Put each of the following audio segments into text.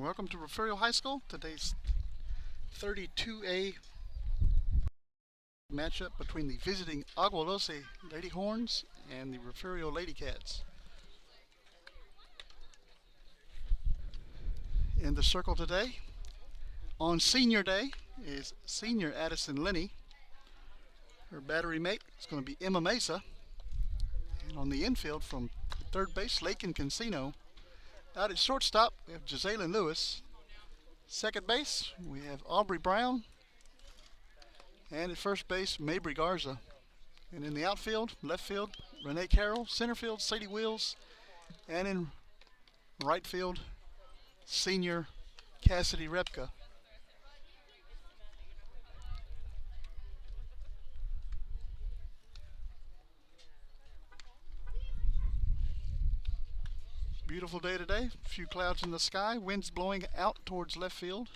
Welcome to Refugio High School. Today's 32A matchup between the visiting Agua Dulce Lady Horns and the Refugio Lady Cats. In the circle today, on senior day, is senior Addison Lenny. Her battery mate is going to be Emma Mesa. And on the infield from third base, Lakin Cancino. Out at shortstop, we have Gisela Lewis. Second base, we have Aubrey Brown. And at first base, Mabry Garza. And in the outfield, left field, Renee Carroll. Center field, Sadie Wills. And in right field, senior Cassidy Repka. Beautiful day today. A few clouds in the sky. Winds blowing out towards left field.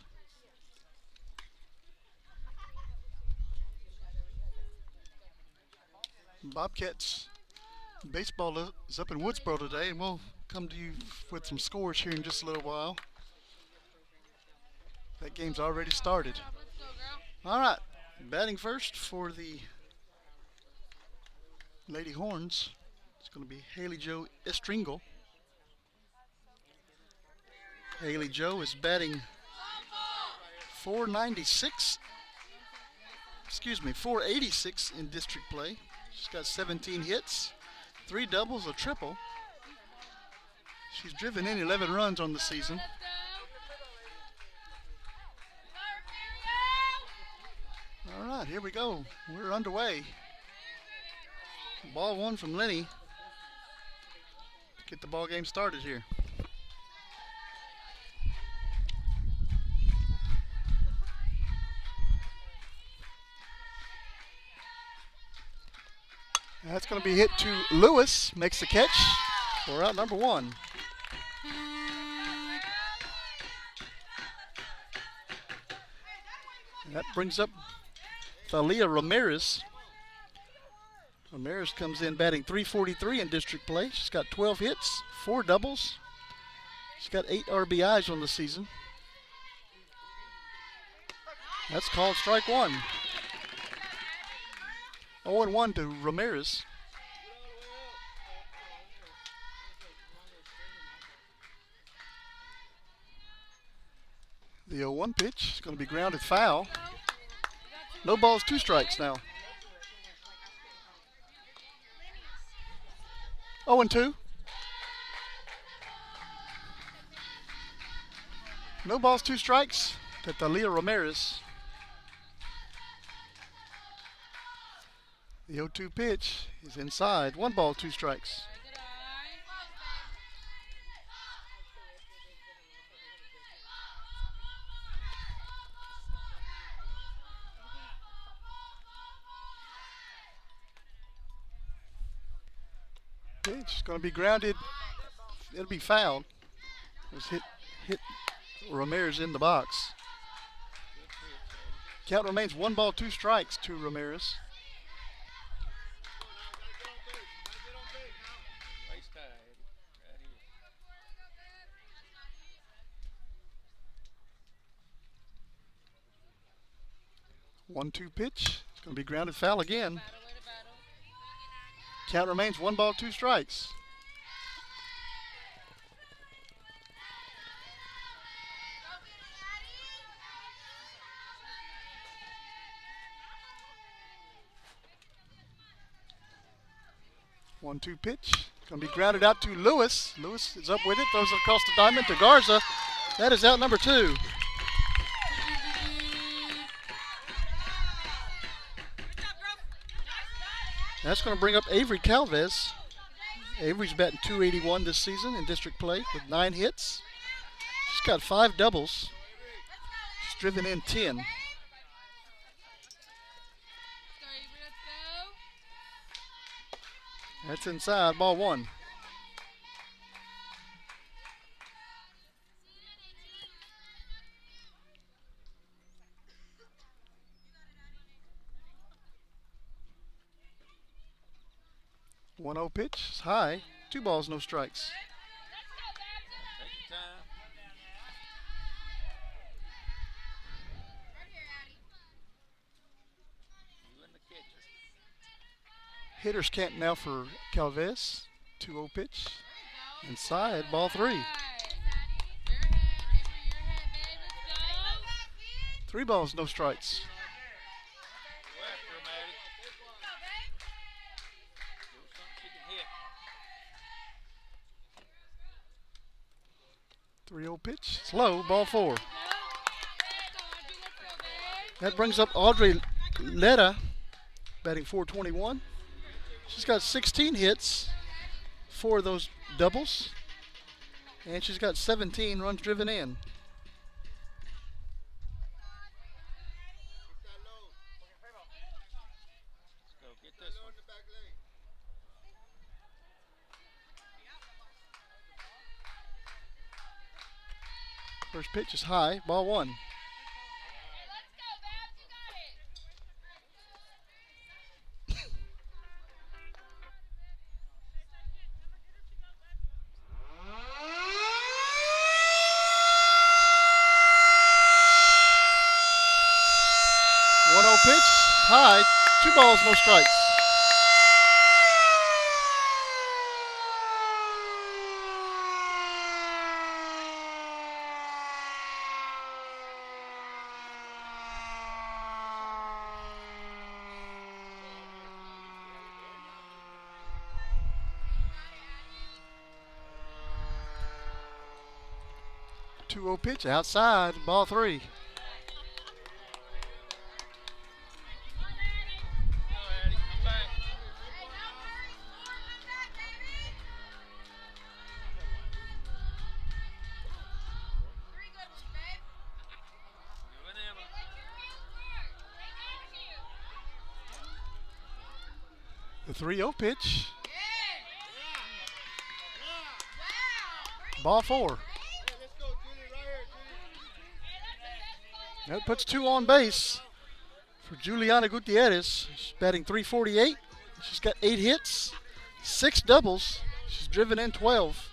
Bobcats baseball is up in Woodsboro today, and we'll come to you with some scores here in just a little while. That game's already started. All right, batting first for the Lady Horns. It's going to be Haley Jo Estringle. Haley Jo is batting 486 in district play. She's got 17 hits, 3 doubles, a triple. She's driven in 11 runs on the season. All right, here we go. We're underway. Ball one from Lenny. Get the ball game started here. That's going to be hit to Lewis. Makes the catch for out number one. And that brings up Thalia Ramirez. Ramirez comes in batting .343 in district play. She's got 12 hits, 4 doubles. She's got 8 RBIs on the season. That's called strike one. 0-1 to Ramirez. The 0-1 pitch is going to be grounded foul. No balls, 2 strikes now. 0-2. No balls, 2 strikes to Thalia Ramirez. The 0-2 pitch is inside. 1 ball, 2 strikes. Pitch is going to be grounded. It'll be fouled. It was hit Ramirez in the box. Count remains 1 ball, 2 strikes to Ramirez. One-two pitch. It's going to be grounded foul again. Count remains 1 ball, 2 strikes. One-two pitch. It's going to be grounded out to Lewis. Lewis is up with it. Throws it across the diamond to Garza. That is out number 2. That's going to bring up Avery Calvez. Avery's batting .281 this season in district play with 9 hits. She's got 5 doubles. She's driven in 10. That's inside, ball 1. One-zero pitch is high. 2 balls, no strikes. Hitter's camp now for Calvez. 2-0 pitch. Inside, ball 3. 3 balls, no strikes. 3-0 pitch. It's low, ball 4. That brings up Audrey Letta, batting .421. She's got 16 hits, 4 of those doubles, and she's got 17 runs driven in. First pitch is high, ball 1. Pitch, high, 2 balls, no strikes. Two-0 pitch outside, ball 3. The 3-0 pitch. Ball 4. That puts 2 on base for Juliana Gutierrez. She's batting .348. She's got 8 hits, 6 doubles. She's driven in 12.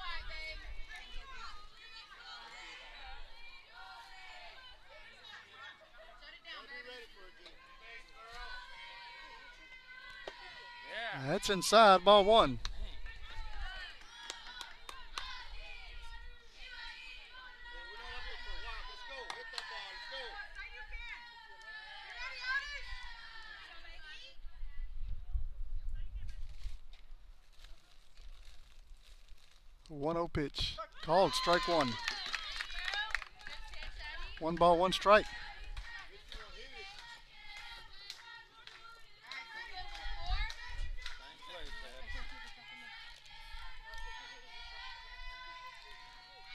That's inside, ball 1. A 1-0 pitch. Called, strike 1. 1 ball, 1 strike.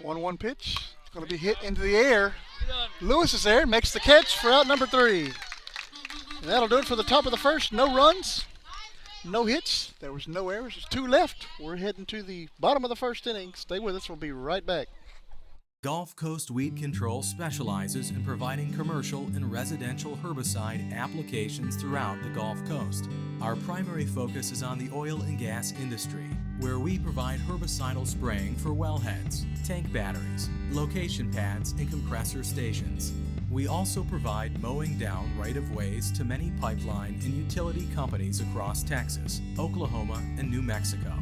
One pitch. It's going to be hit into the air. Lewis is there, makes the catch for out number 3. And that'll do it for the top of the first. No runs, no hits. There was no errors. There's 2 left. We're heading to the bottom of the first inning. Stay with us. We'll be right back. Gulf Coast Weed Control specializes in providing commercial and residential herbicide applications throughout the Gulf Coast. Our primary focus is on the oil and gas industry, where we provide herbicidal spraying for wellheads, tank batteries, location pads, and compressor stations. We also provide mowing down right-of-ways to many pipeline and utility companies across Texas, Oklahoma, and New Mexico.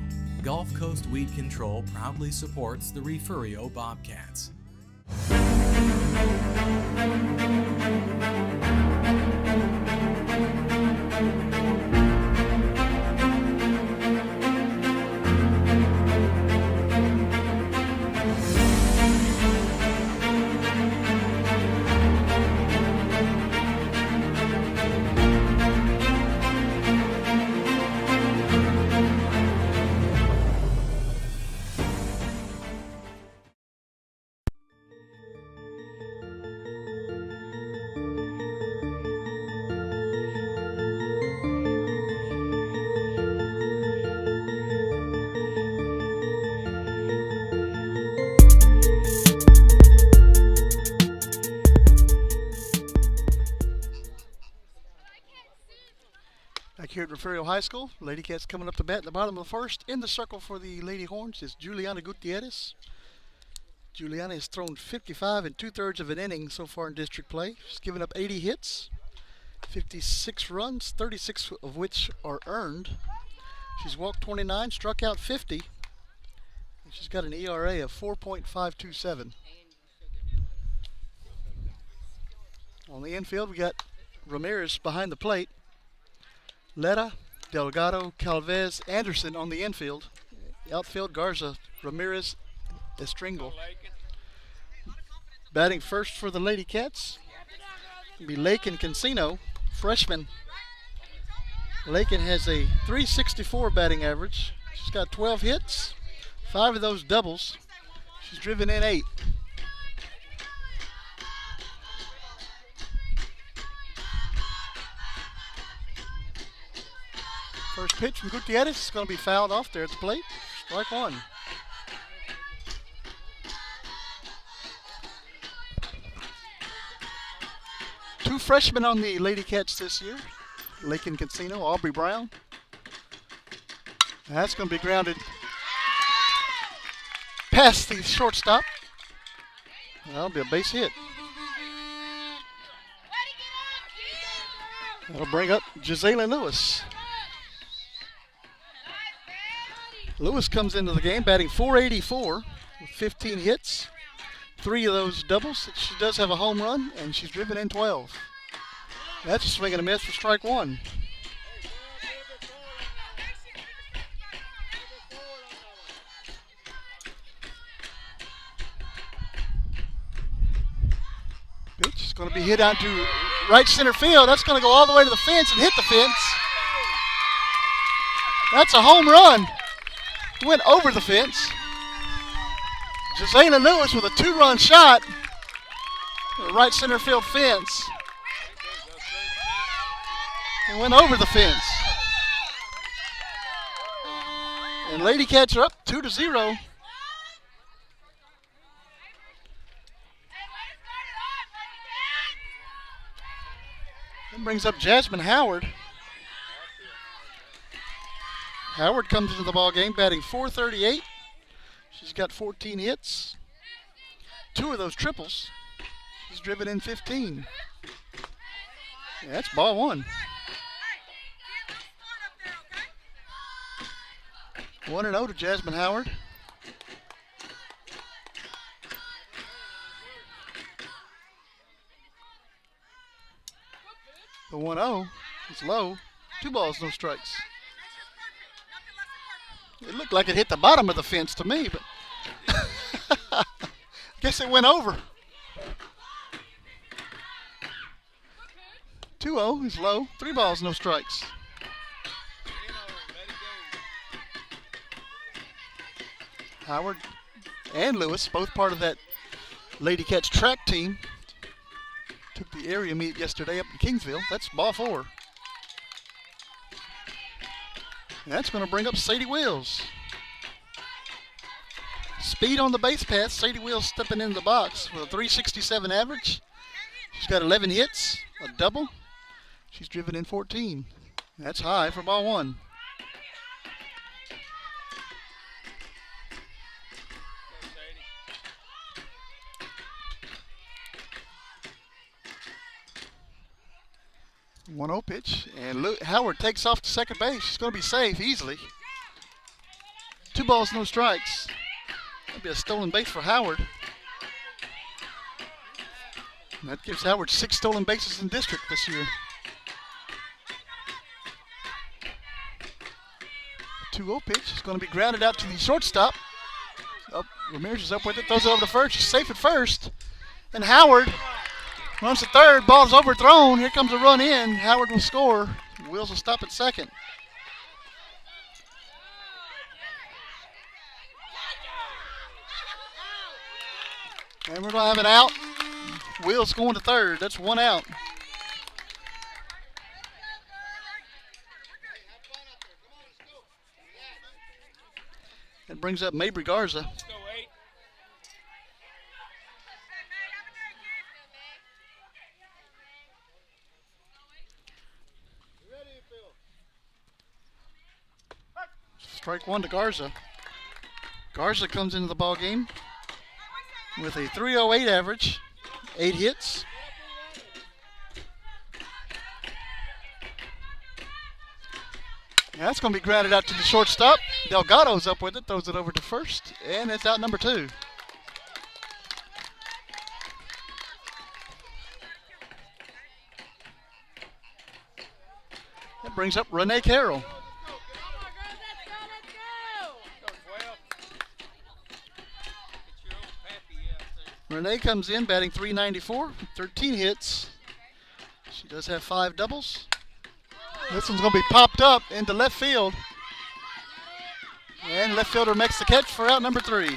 Gulf Coast Weed Control proudly supports the Refugio Bobcats. Here at Refugio High School, Lady Cats coming up to bat in the bottom of the first. In the circle for the Lady Horns is Juliana Gutierrez. Juliana has thrown 55 and 2/3 of an inning so far in district play. She's given up 80 hits, 56 runs, 36 of which are earned. She's walked 29, struck out 50. She's got an ERA of 4.527. On the infield, we got Ramirez behind the plate. Letta, Delgado, Calvez, Anderson on the infield. Outfield, Garza, Ramirez, Estringle. Batting first for the Lady Cats will be Lakin Cancino, freshman. Lakin has a .364 batting average. She's got 12 hits, 5 of those doubles. She's driven in 8. First pitch from Gutierrez is going to be fouled off there at the plate. Strike one. Two freshmen on the Lady Cats this year. Lakin Cancino, Aubrey Brown. That's going to be grounded past the shortstop. That'll be a base hit. That'll bring up Gisela Lewis. Lewis comes into the game batting .484 with 15 hits, 3 of those doubles. She does have a home run, and she's driven in 12. That's a swing and a miss for strike one. Pitch is going to be hit out to right center field. That's going to go all the way to the fence and hit the fence. That's a home run. Went over the fence. Gisela Lewis with a 2-run shot. The right center field fence. And went over the fence. And Lady Cats are up 2-0. That brings up Jasmine Howard. Howard comes into the ball game batting .438. She's got 14 hits, 2 of those triples. She's driven in 15. Yeah, that's ball one. 1-0 to Jasmine Howard. The 1-0 is low. 2 balls, no strikes. It looked like it hit the bottom of the fence to me, but I guess it went over. 2-0 is low. 3 balls, no strikes. Howard and Lewis, both part of that Lady Cats track team, took the area meet yesterday up in Kingsville. That's ball 4. That's going to bring up Sadie Wills. Speed on the base pass. Sadie Wills stepping into the box with a .367 average. She's got 11 hits, a double. She's driven in 14. That's high for ball 1. One 1-0 pitch, and Howard takes off to second base. She's going to be safe easily. 2 balls, no strikes. That'll be a stolen base for Howard. And that gives Howard 6 stolen bases in district this year. 2-0 pitch is going to be grounded out to the shortstop. Oh, Ramirez is up with it, throws it over to first. She's safe at first. And Howard runs to third, ball's overthrown. Here comes a run in. Howard will score. Wills will stop at second. And we're going to have an out. Wills going to third. That's 1 out. That brings up Mabry Garza. Strike 1 to Garza. Garza comes into the ball game with a .308 average, 8 hits. That's going to be grounded out to the shortstop. Delgado's up with it, throws it over to first, and it's out number 2. That brings up Renee Carroll. Renee comes in batting .394, 13 hits. She does have 5 doubles. This one's going to be popped up into left field. And left fielder makes the catch for out number 3.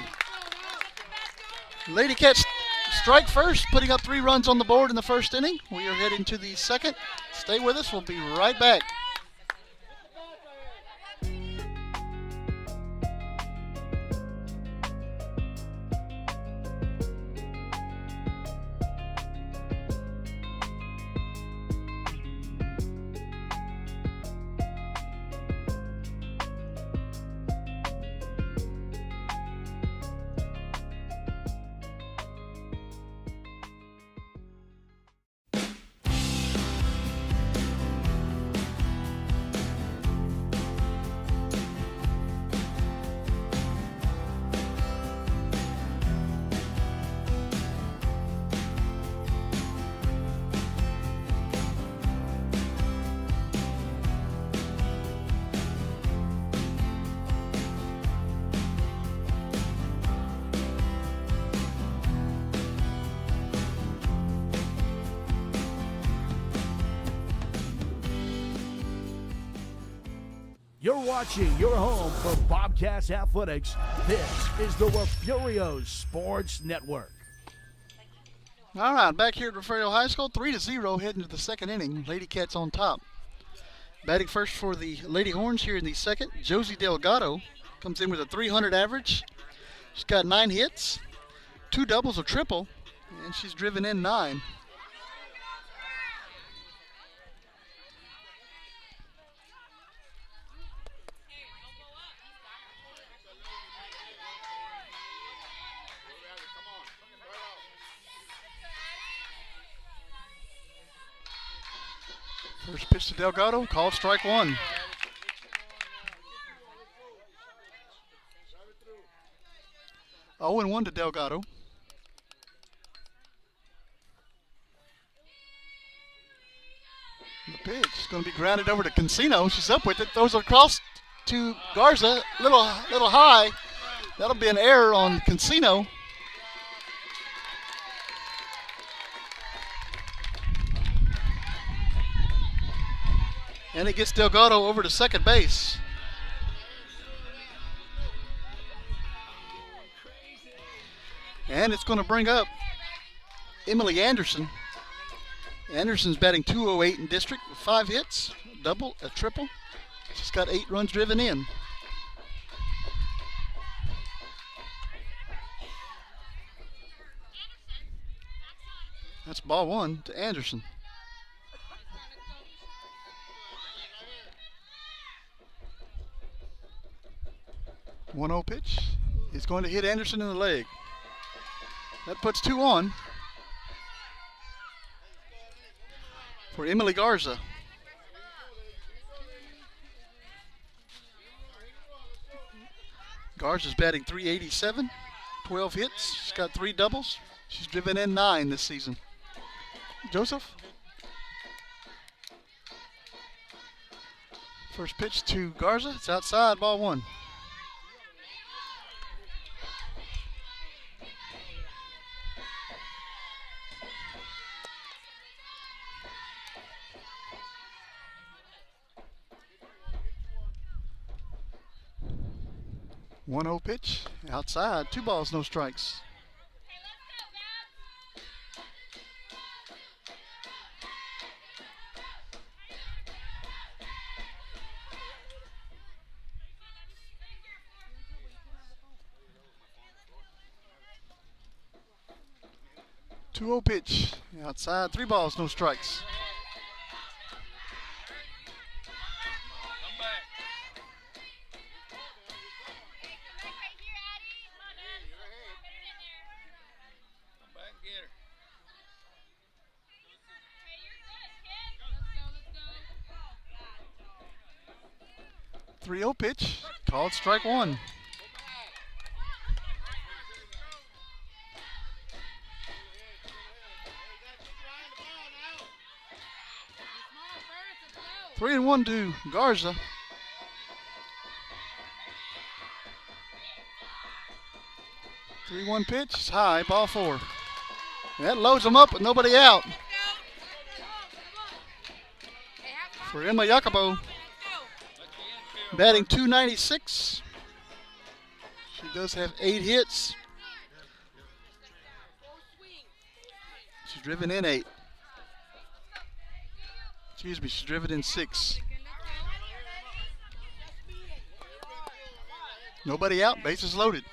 Lady Cats strike first, putting up 3 runs on the board in the first inning. We are heading to the second. Stay with us. We'll be right back. You're watching your home for Bobcats Athletics. This is the Refugio Sports Network. All right, back here at Refugio High School, 3-0 heading to the second inning. Lady Cats on top. Batting first for the Lady Horns here in the second, Josie Delgado comes in with a .300 average. She's got 9 hits, 2 doubles, a triple, and she's driven in 9. First pitch to Delgado, called strike 1. Oh, and 1 to Delgado. The pitch is going to be grounded over to Cancino. She's up with it, throws it across to Garza, little high. That'll be an error on Cancino. And it gets Delgado over to second base. And it's going to bring up Emily Anderson. Anderson's batting .208 in district with 5 hits, a double, a triple. She's got 8 runs driven in. That's ball 1 to Anderson. 1-0 pitch. It's going to hit Anderson in the leg. That puts 2 on for Emily Garza. Garza's batting .387, 12 hits. She's got 3 doubles. She's driven in 9 this season. Joseph? First pitch to Garza. It's outside, ball 1. One 0 pitch, outside, 2 balls, no strikes. Two 0 pitch, outside, 3 balls, no strikes. 3-0 pitch. Called strike one. Three and one to Garza. Three-one pitch. It's high. Ball four. That loads them up with nobody out. For Emma Jacobo, batting .296. She does have 8 hits. She's driven in 8. Excuse me, she's driven in 6. Nobody out, bases loaded.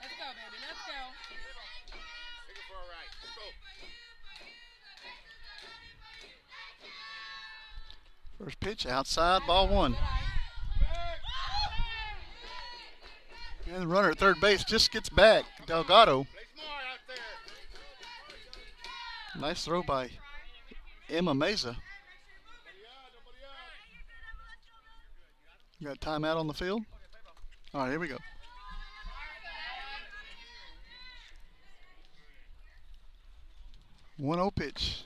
Let's go, baby, let's go. First pitch outside, ball one. And the runner at third base just gets back. Delgado. Nice throw by Emma Meza. You got a timeout on the field? All right, here we go. One 0 pitch.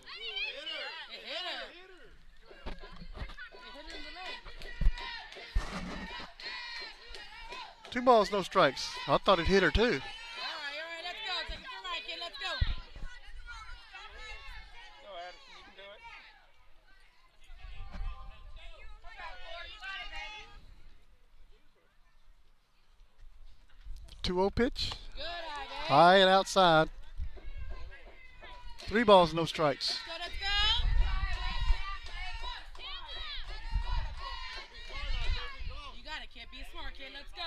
Two balls, no strikes. I thought it hit her too. All right, let's go. Take it to right, kid, let's go. Go, Addison, you can do it. 2-0 pitch. Good eye, baby. High and outside. 3 balls, no strikes. Let's go, let's go. You got it, kid. Be smart, kid. Let's go.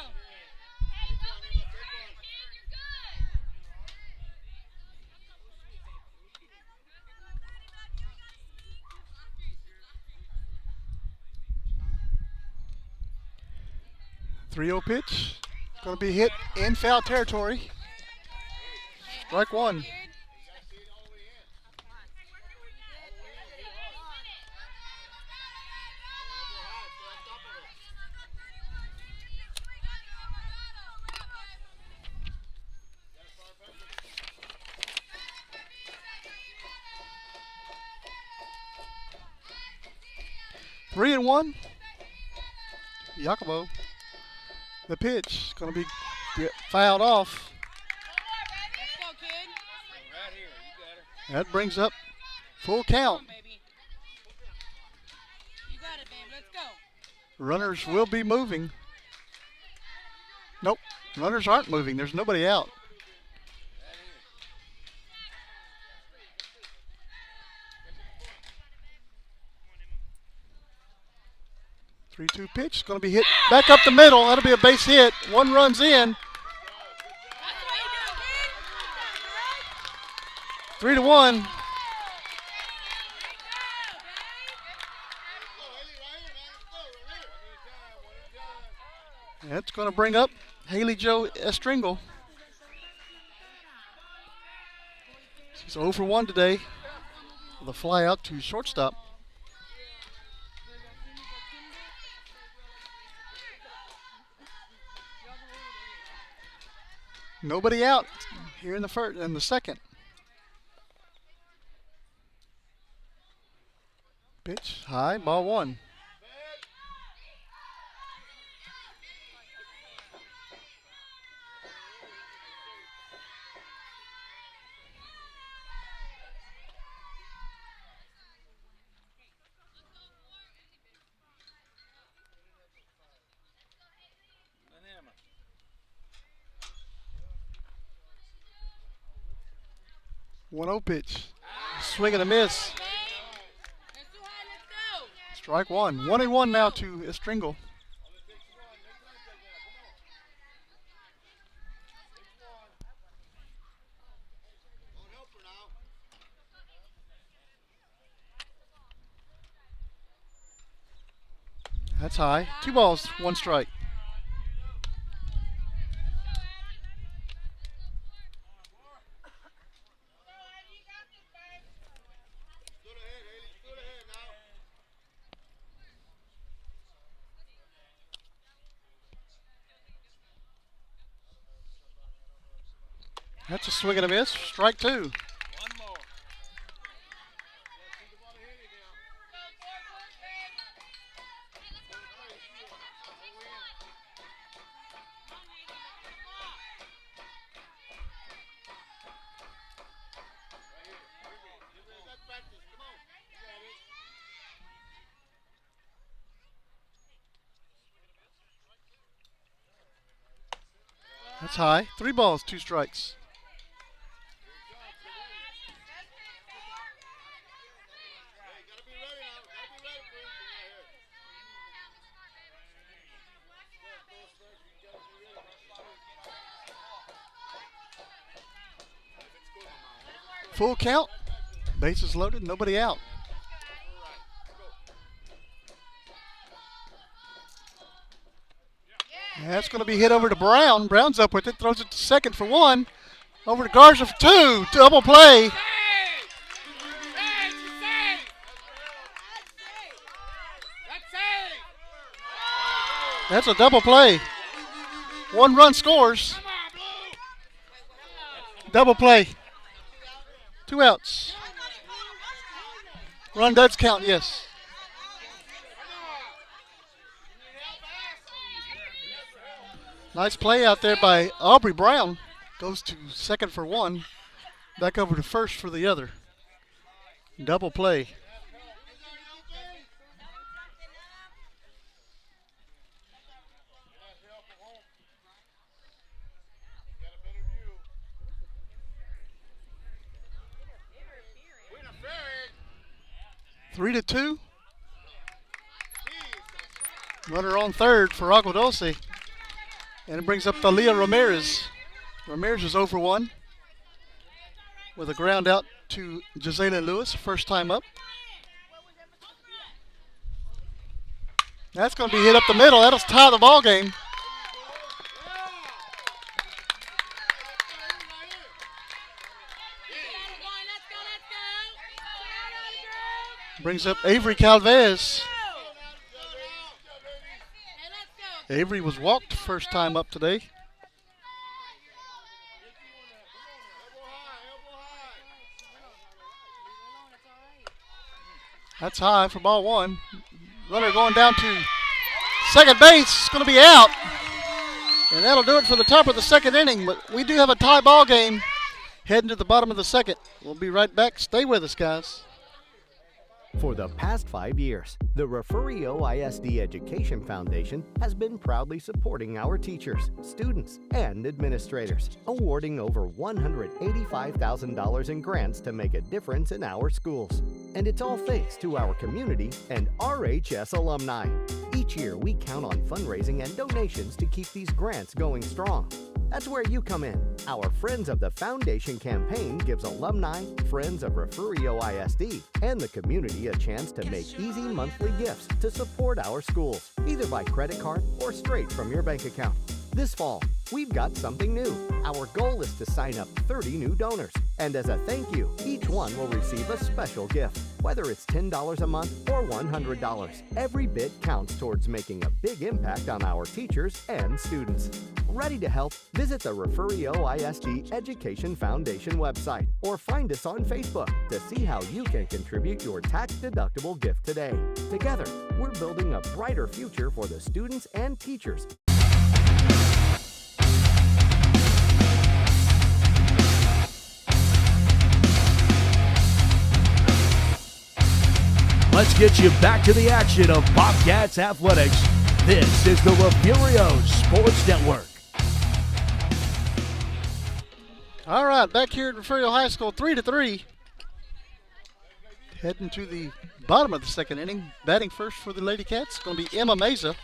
3-0 pitch. Going to be hit in foul territory. Strike one. Three and one. Jacobo. The pitch going to be fouled off. Let's go, kid. Right here, you got her. That brings up full count. Come on, baby. You got it, babe. Let's go. Runners will be moving. Nope, runners aren't moving. There's nobody out. 3-2 pitch. It's going to be hit back up the middle. That'll be a base hit. One run's in. 3-1. That's going to bring up Haley Jo Estringle. She's 0 for 1 today with a fly out to shortstop. Nobody out here in the first and the second. Pitch high, ball one. One 0 pitch. Swing and a miss. Strike one. 1-1 now to Estringle. That's high. 2 balls, 1 strike. That's a swing and a miss. Strike two. One more. That's high. 3 balls, 2 strikes. Full count. Bases loaded. Nobody out. That's going to be hit over to Brown. Brown's up with it. Throws it to second for 1. Over to Garza for 2. Double play. That's a double play. 1 run scores. Double play. 2 outs. Run does count, yes. Nice play out there by Aubrey Brown. Goes to second for 1. Back over to first for the other. Double play. Three to 2. Runner on third for Agua Dulce. And it brings up Thalia Ramirez. Ramirez is over 1 with a ground out to Gisela Lewis, first time up. That's going to be hit up the middle. That'll tie the ball game. Brings up Avery Calvez. Avery was walked first time up today. That's high for ball 1. Runner going down to second base. It's going to be out. And that'll do it for the top of the second inning. But we do have a tie ball game heading to the bottom of the second. We'll be right back. Stay with us, guys. For the past 5 years, the Refugio ISD Education Foundation has been proudly supporting our teachers, students, and administrators, awarding over $185,000 in grants to make a difference in our schools. And it's all thanks to our community and RHS alumni. Each year, we count on fundraising and donations to keep these grants going strong. That's where you come in. Our Friends of the Foundation campaign gives alumni, friends of Refugio ISD, and the community a chance to make easy monthly gifts to support our schools, either by credit card or straight from your bank account. This fall, we've got something new. Our goal is to sign up 30 new donors. And as a thank you, each one will receive a special gift. Whether it's $10 a month or $100, every bit counts towards making a big impact on our teachers and students. Ready to help? Visit the Refugio ISD Education Foundation website or find us on Facebook to see how you can contribute your tax-deductible gift today. Together, we're building a brighter future for the students and teachers. Let's get you back to the action of Bobcats Athletics. This is the Refugio Sports Network. All right, back here at Refugio High School, 3-3. Heading to the bottom of the second inning. Batting first for the Lady Cats, going to be Emma Meza.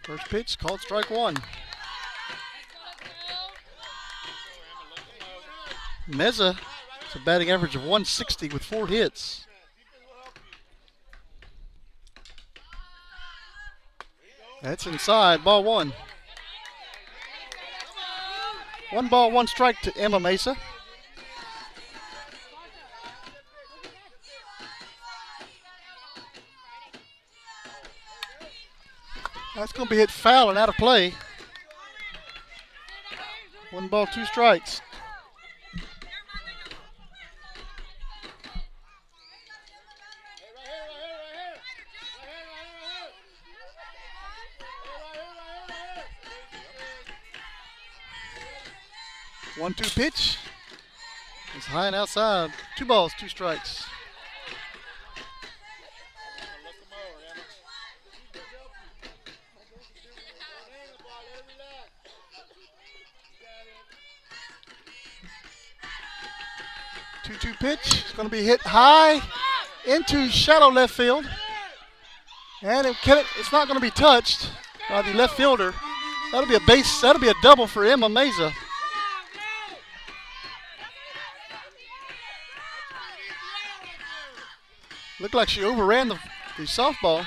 First pitch, called strike 1. Meza has a batting average of 160 with 4 hits. That's inside, ball 1. 1 ball, 1 strike to Emma Mesa. That's going to be hit foul and out of play. 1 ball, 2 strikes. One-two pitch. It's high and outside. 2 balls, 2 strikes. Two-two pitch. It's going to be hit high into shallow left field, and it's not going to be touched by the left fielder. That'll be a base. That'll be a double for Emma Meza. Looked like she overran the softball.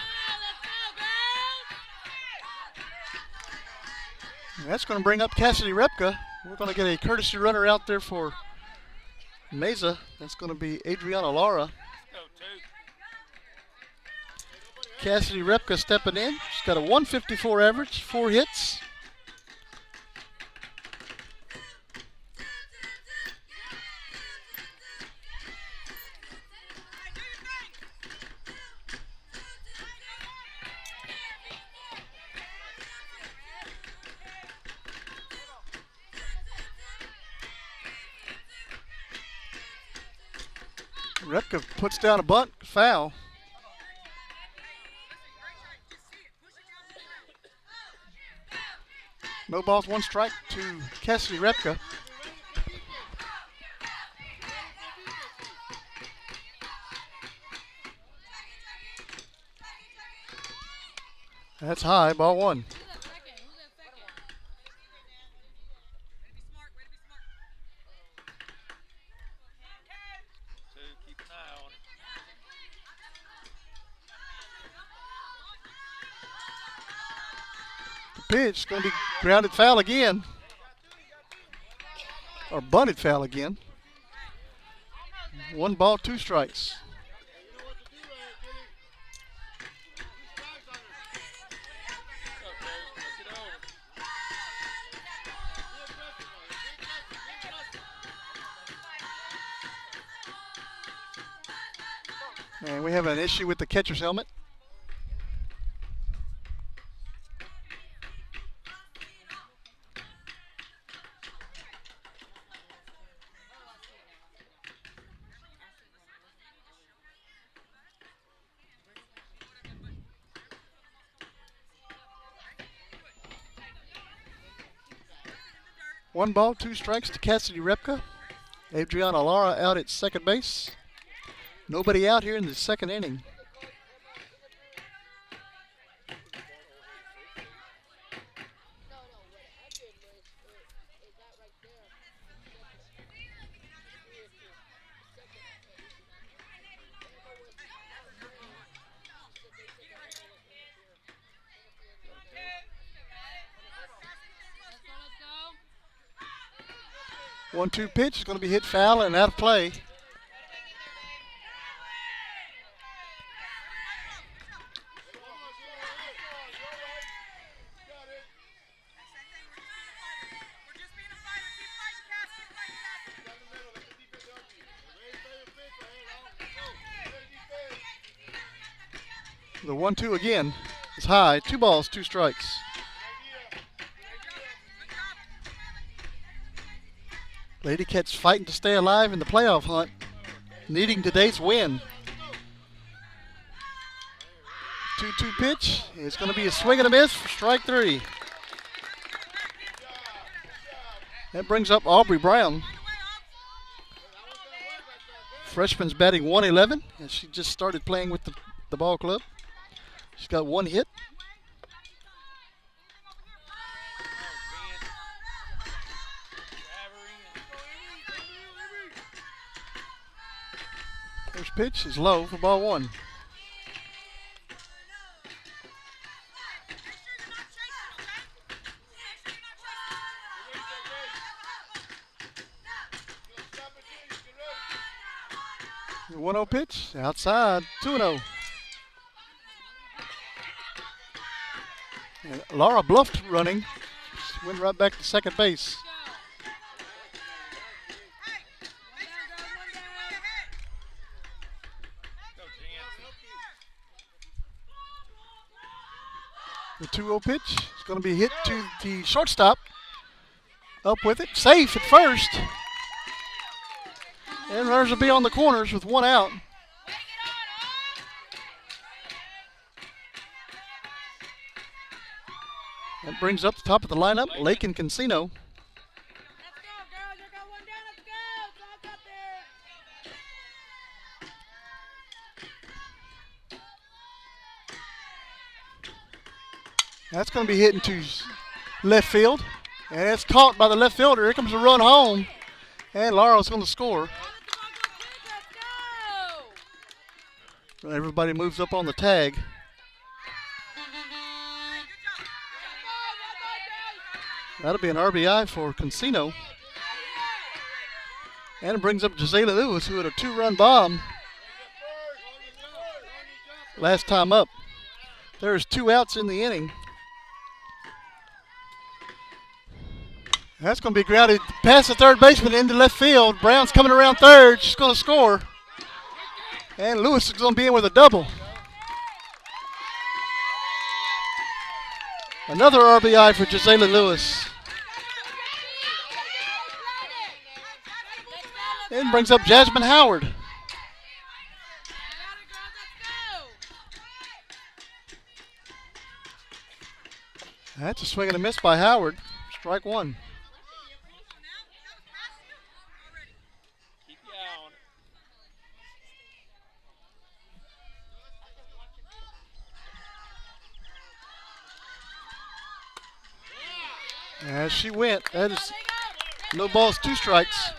That's going to bring up Cassidy Repka. We're going to get a courtesy runner out there for Meza. That's going to be Adriana Lara. Cassidy Repka stepping in. She's got a 154 average, 4 hits. Repka puts down a bunt, foul. No balls, 1 strike to Cassidy Repka. That's high, ball 1. Pitch going to be grounded foul again, or bunted foul again. 1 ball, 2 strikes. And we have an issue with the catcher's helmet. One ball, 2 strikes to Cassidy Repka. Adriana Lara out at second base. Nobody out here in the second inning. One-two pitch is going to be hit foul and out of play. The 1-2 again is high. 2 balls, 2 strikes. Lady Cats fighting to stay alive in the playoff hunt, needing today's win. 2-2 pitch. It's going to be a swing and a miss for strike 3. That brings up Aubrey Brown. Freshman's batting 111, and she just started playing with the ball club. She's got 1 hit. First pitch is low for ball 1. The 1-0 pitch outside, 2-0. And Laura bluffed running. She went right back to second base. The 2-0 pitch is going to be hit to the shortstop. Up with it, safe at first. And runners will be on the corners with one out. That brings up the top of the lineup, Lake and Casino. That's going to be hit into left field. And it's caught by the left fielder. Here comes a run home. And Laura's going to score. Everybody moves up on the tag. That'll be an RBI for Casino. And it brings up Gisela Lewis, who had a 2-run bomb last time up. There's 2 outs in the inning. That's going to be grounded past the third baseman into left field. Brown's coming around third. She's going to score. And Lewis is going to be in with a double. Another RBI for Gisela Lewis. And brings up Jasmine Howard. That's a swing and a miss by Howard. Strike one. As she went, that is no balls, 2 strikes.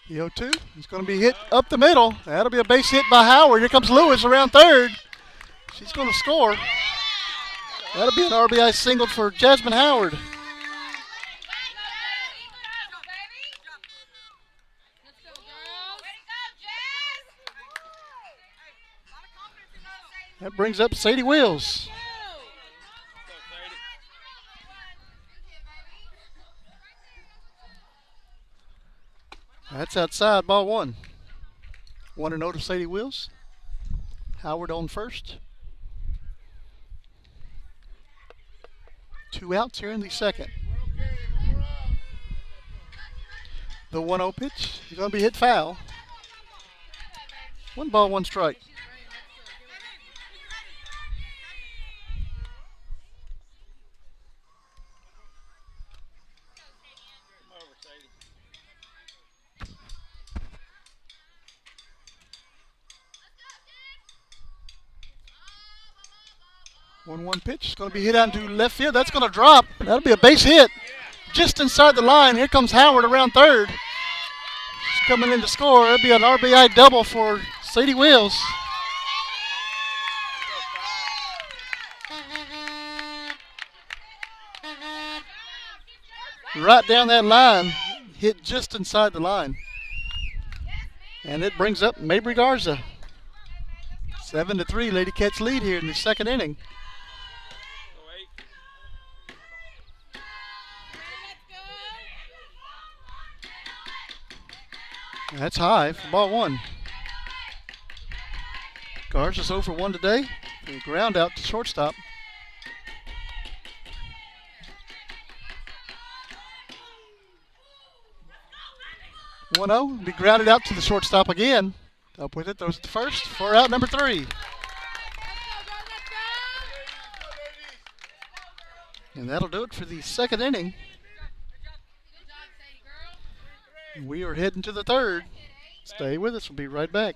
The 0-2 is going to be hit up the middle. That'll be a base hit by Howard. Here comes Lewis around third. She's going to score. That'll be an RBI single for Jasmine Howard. That brings up Sadie Wills. That's outside, ball 1. 1-0 to Sadie Wills. Howard on first. 2 outs here in the second. The 1-0 pitch is going to be hit foul. 1 ball, 1 strike. One pitch is going to be hit out into left field. That's going to drop. That'll be a base hit just inside the line. Here comes Howard around third. She's coming in to score. That'll be an RBI double for Sadie Wills. Right down that line, hit just inside the line. And it brings up Mabry Garza. 7-3, Lady Cats lead here in the second inning. That's high for ball 1. Garza's 0 for 1 today. A ground out to shortstop. 1-0, be grounded out to the shortstop again. Up with it, throws it to first for out number 3. And that'll do it for the second inning. We are heading to the third. Stay with us, we'll be right back.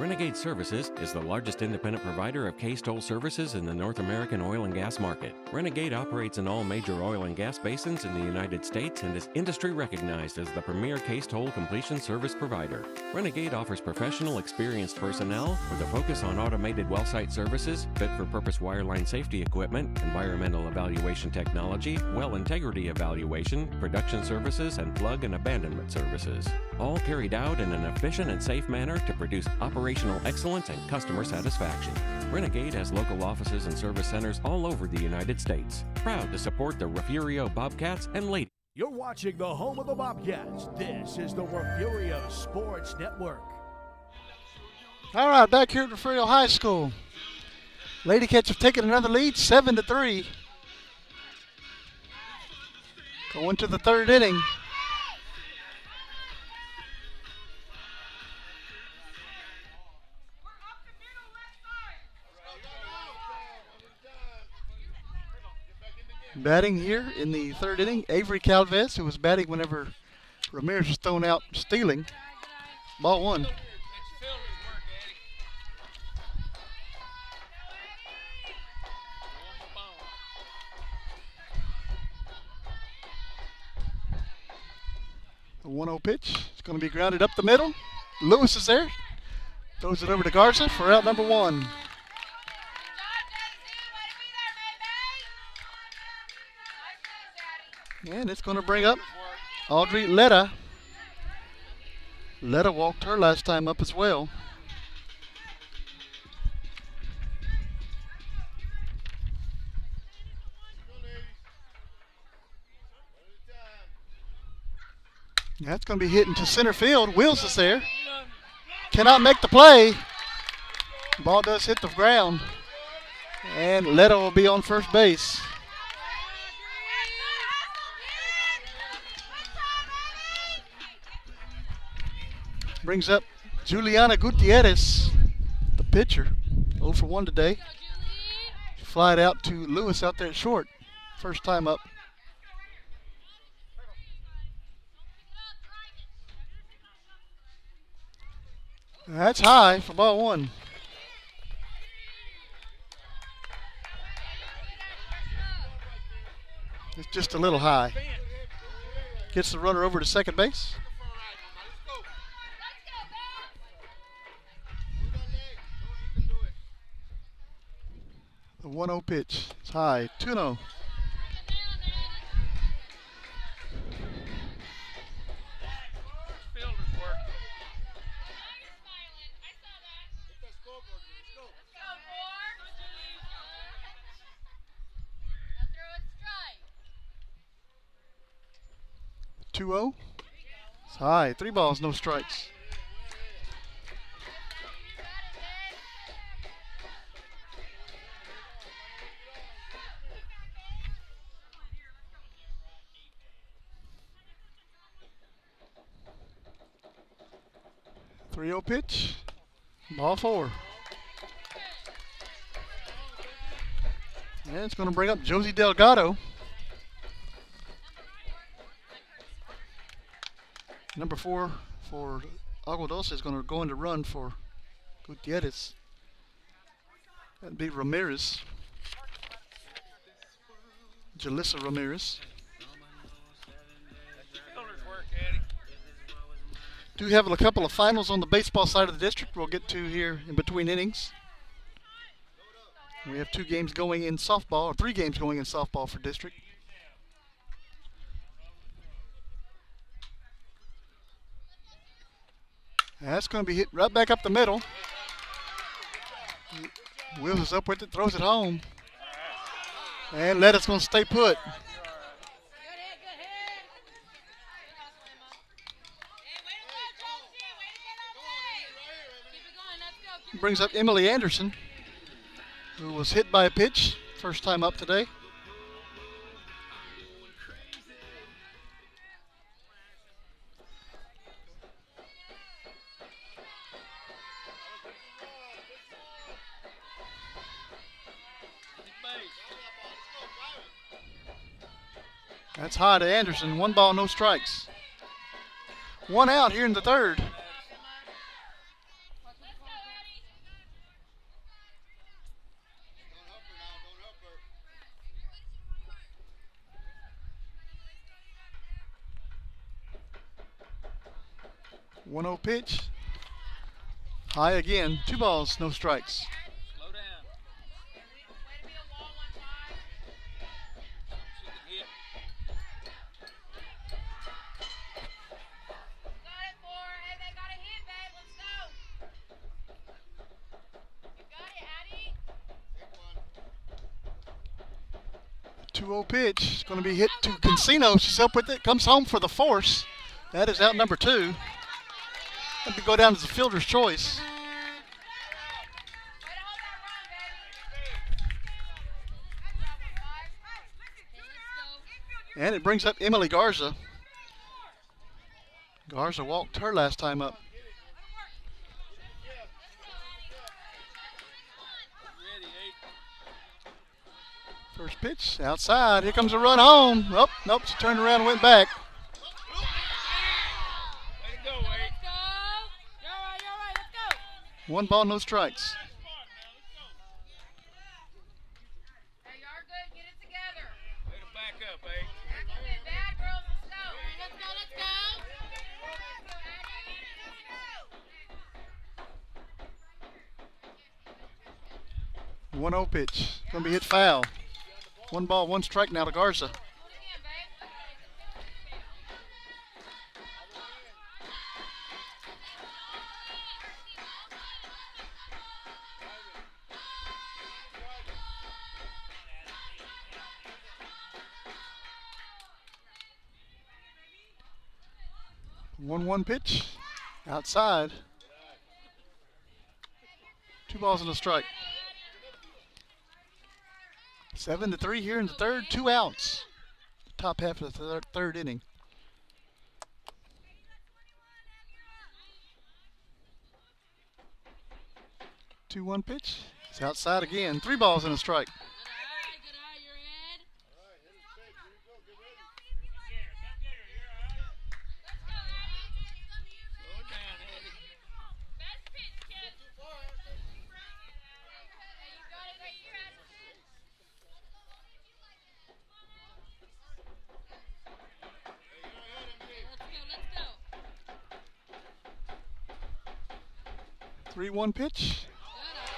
Renegade Services is the largest independent provider of case toll services in the North American oil and gas market. Renegade operates in all major oil and gas basins in the United States and is industry recognized as the premier case toll completion service provider. Renegade offers professional, experienced personnel with a focus on automated well site services, fit-for-purpose wireline safety equipment, environmental evaluation technology, well integrity evaluation, production services, and plug and abandonment services. All carried out in an efficient and safe manner to produce operational excellence and customer satisfaction. Renegade has local offices and service centers all over the United States. Proud to support the Refugio Bobcats and Lady. You're watching the home of the Bobcats. This is the Refugio Sports Network. All right, back here at Refugio High School. Lady Cats have taken another lead, 7-3. Going to the third inning. Batting here in the third inning, Avery Calvez, who was batting whenever Ramirez was thrown out stealing. Ball one. The 1-0 pitch. It's going to be grounded up the middle. Lewis is there. Throws it over to Garza for out number one. And it's going to bring up Audrey Letta. Letta walked her last time up as well. That's going to be hit into center field. Wills is there. Cannot make the play. Ball does hit the ground. And Letta will be on first base. Brings up Juliana Gutierrez, the pitcher. 0 for 1 today. She flied out to Lewis out there at short. First time up. That's high for ball one. It's just a little high. Gets the runner over to second base. The 1-0 pitch. It's high. 2-0. It's high. 3 balls, no strikes. Three-0 pitch. Ball 4. And it's going to bring up Josie Delgado. Number 4 for Agua Dulce is going to go into run for Gutierrez. That'd be Ramirez. Jalissa Ramirez. Do have a couple of finals on the baseball side of the district we'll get to here in between innings. We have 2 games going in softball, or 3 games going in softball for district. That's going to be hit right back up the middle. Wills is up with it, throws it home. And Letta's going to stay put. Brings up Emily Anderson, who was hit by a pitch, first time up today. That's high to Anderson. 1 ball, no strikes. 1 out here in the third. 1-0 pitch. High again. 2 balls, no strikes. Slow down. She can hit. The 2-0 pitch is going to be hit to Cancino. She's up with it. Comes home for the force. That is out number 2. That could go down as the fielder's choice. And it brings up Emily Garza. Garza walked her last time up. First pitch outside. Here comes a run home. Oh, nope, she turned around and went back. Way to go, Wade. Let's go. You're all right. Let's go. 1 ball, no strikes. Hey, you are good. Get it together. Way to back up, Wade. That's a bit bad, girls. Let's go. All right, let's go. Let's go. 1-0 pitch. Going to be hit foul. 1 ball, 1 strike now to Garza. Do it again, babe. 1-1 pitch. Outside. 2 balls and a strike. 7-3 here in the third. 2 outs. Top half of the third inning. Two one pitch. It's outside again. 3 balls and a strike. Good eye, your head. Slow it down, Eddie. Best pitch, kid. Hey, you got it. Hey, you had it. Let's go. 3-1 pitch.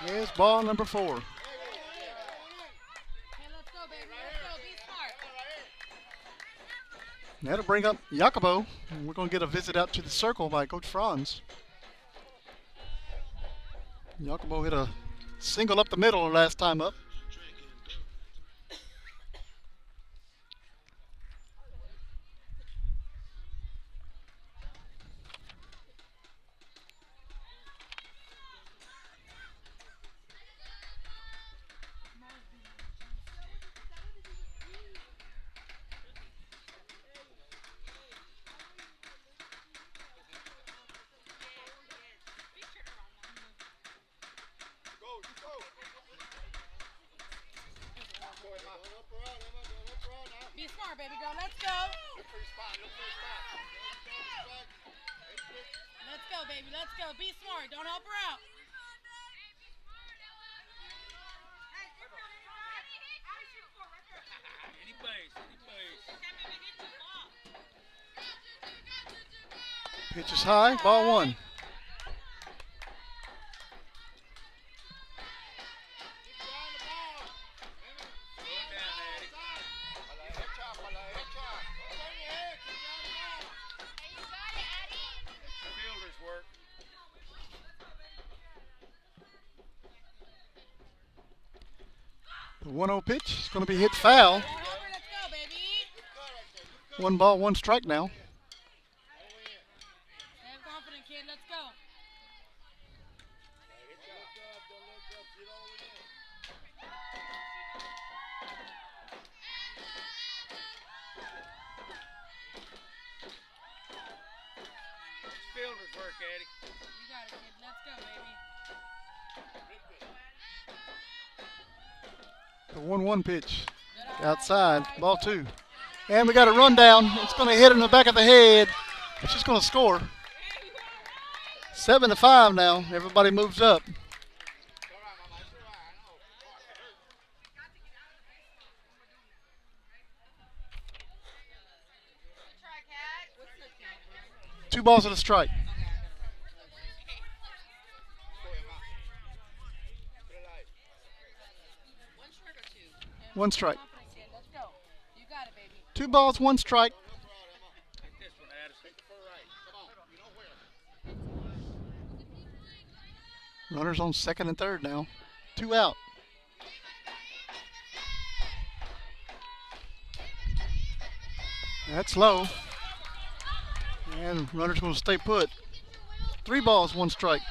Good eye. Here's ball number 4. Hey, let's go, baby. Let's go. Be smart. That'll bring up Jacobo. And we're going to get a visit out to the circle by Coach Franz. Jacobo hit a single up the middle last time up. Be smart, baby girl. Let's go. Let's go, baby. Let's go. Be smart. Don't help her out. Any base, any base. Pitch is high. Ball 1. Slow it down, Eddie. Fielder's work. The 1-0 pitch is going to be hit foul. Let's go, baby. 1 ball, 1 strike now. Have confidence, kid. Let's go. Fielder's work, Eddie. You got it, kid. Let's go, baby. The 1-1 pitch. Outside. Ball 2. And we got a rundown. It's going to hit in the back of the head. But she's going to score. 7-5 now. Everybody moves up. Two balls and a strike. One strike. Let's go. You got it, baby. 2 balls, 1 strike. Take this one, Addison. Runners on second and third now. 2 out. That's low. And runner's going to stay put. 3 balls, 1 strike.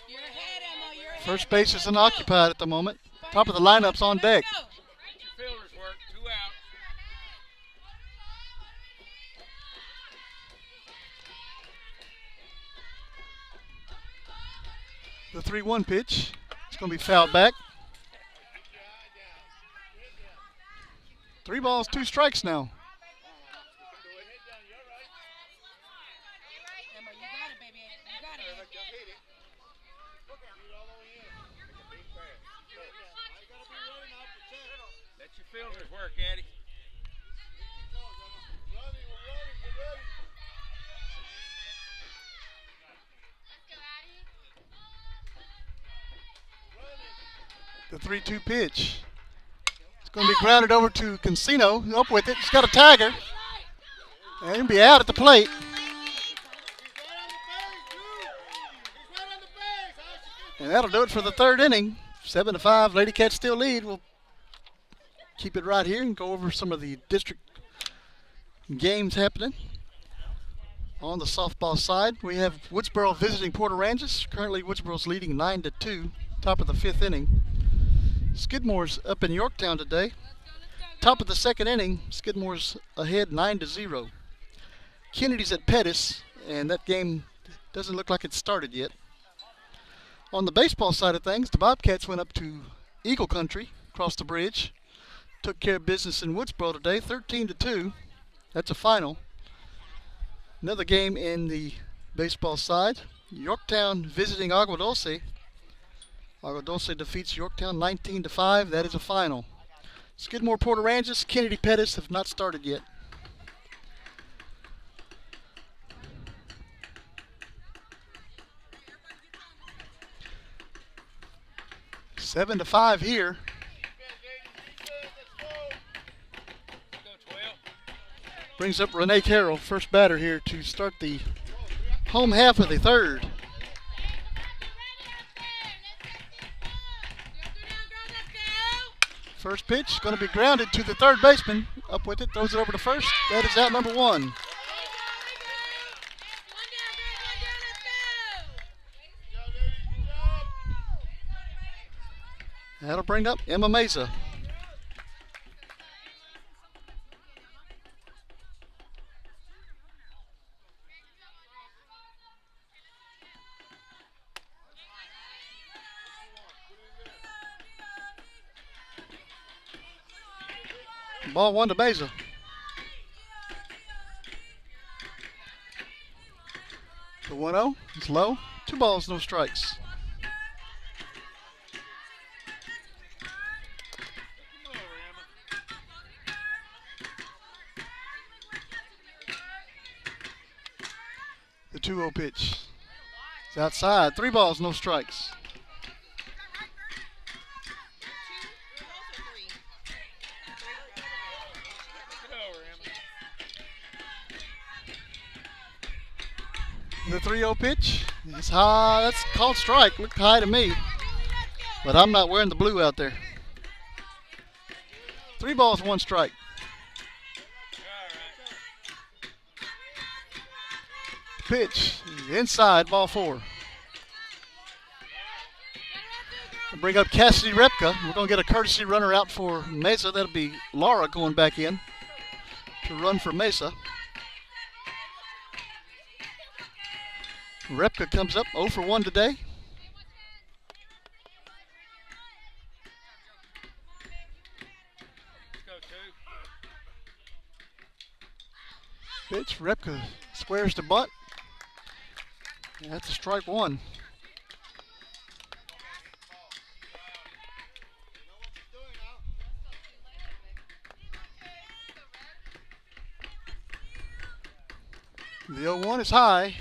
You're ahead, Emma. You're ahead. First base is unoccupied at the moment. Top of the lineup's on deck. Let's go. Your fielders work. 2 out. The 3-1 pitch. It's going to be fouled back. 3 balls, 2 strikes now. Emma, you got it, baby. You got it. Let your fielders work, Eddie. The 3-2 pitch. It's going to be grounded over to Cancino. Up with it. He's got a tagger. And he'll be out at the plate. And that'll do it for the 3rd inning. 7-5. Lady Cats still lead. We'll keep it right here and go over some of the district games happening. On the softball side, we have Woodsboro visiting Port Aransas. Currently, Woodsboro's leading 9-2. Top of the 5th inning. Skidmore's up in Yorktown today. Top of the 2nd inning, Skidmore's ahead 9-0. Kennedy's at Pettis, and that game doesn't look like it's started yet. On the baseball side of things, the Bobcats went up to Eagle Country, across the bridge. Took care of business in Woodsboro today, 13-2. That's a final. Another game in the baseball side. Yorktown visiting Agua Dulce. Agua Dulce defeats Yorktown 19-5. That is a final. Skidmore, Port Aransas, Kennedy, Pettis have not started yet. Seven to 5 here. Brings up Renee Carroll, first batter here to start the home half of the 3rd. First pitch going to be grounded to the 3rd baseman. Up with it, throws it over to first. That is out number 1. That'll bring up Emma Mesa. Ball 1 to Mesa. The 1-0 is low. 2 balls, no strikes. The 2-0 pitch. It's outside. 3 balls, no strikes. The 3-0 pitch is high. That's called strike. Looked high to me. But I'm not wearing the blue out there. 3 balls, 1 strike. Pitch inside, ball 4. We'll bring up Cassidy Repka. We're going to get a courtesy runner out for Mesa. That'll be Laura going back in to run for Mesa. Repka comes up 0 for 1 today. Pitch, Repka squares to bunt. That's a strike 1. The 0-1 is high.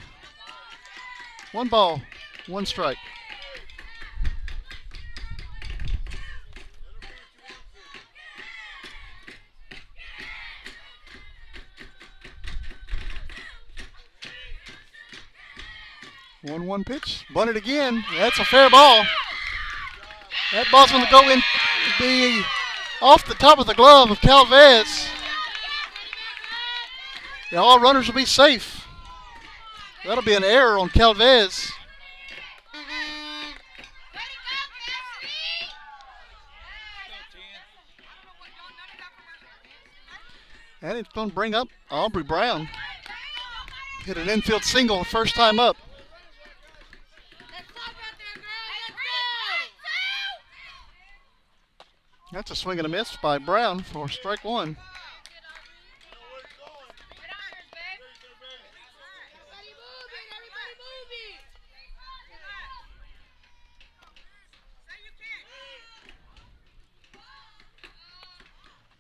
1 ball, 1 strike. One pitch, bunted again. That's a fair ball. That ball's going to go in, be off the top of the glove of Calvez. All runners will be safe. That'll be an error on Calvez. And it's going to bring up Aubrey Brown. Hit an infield single first time up. That's a swing and a miss by Brown for strike 1.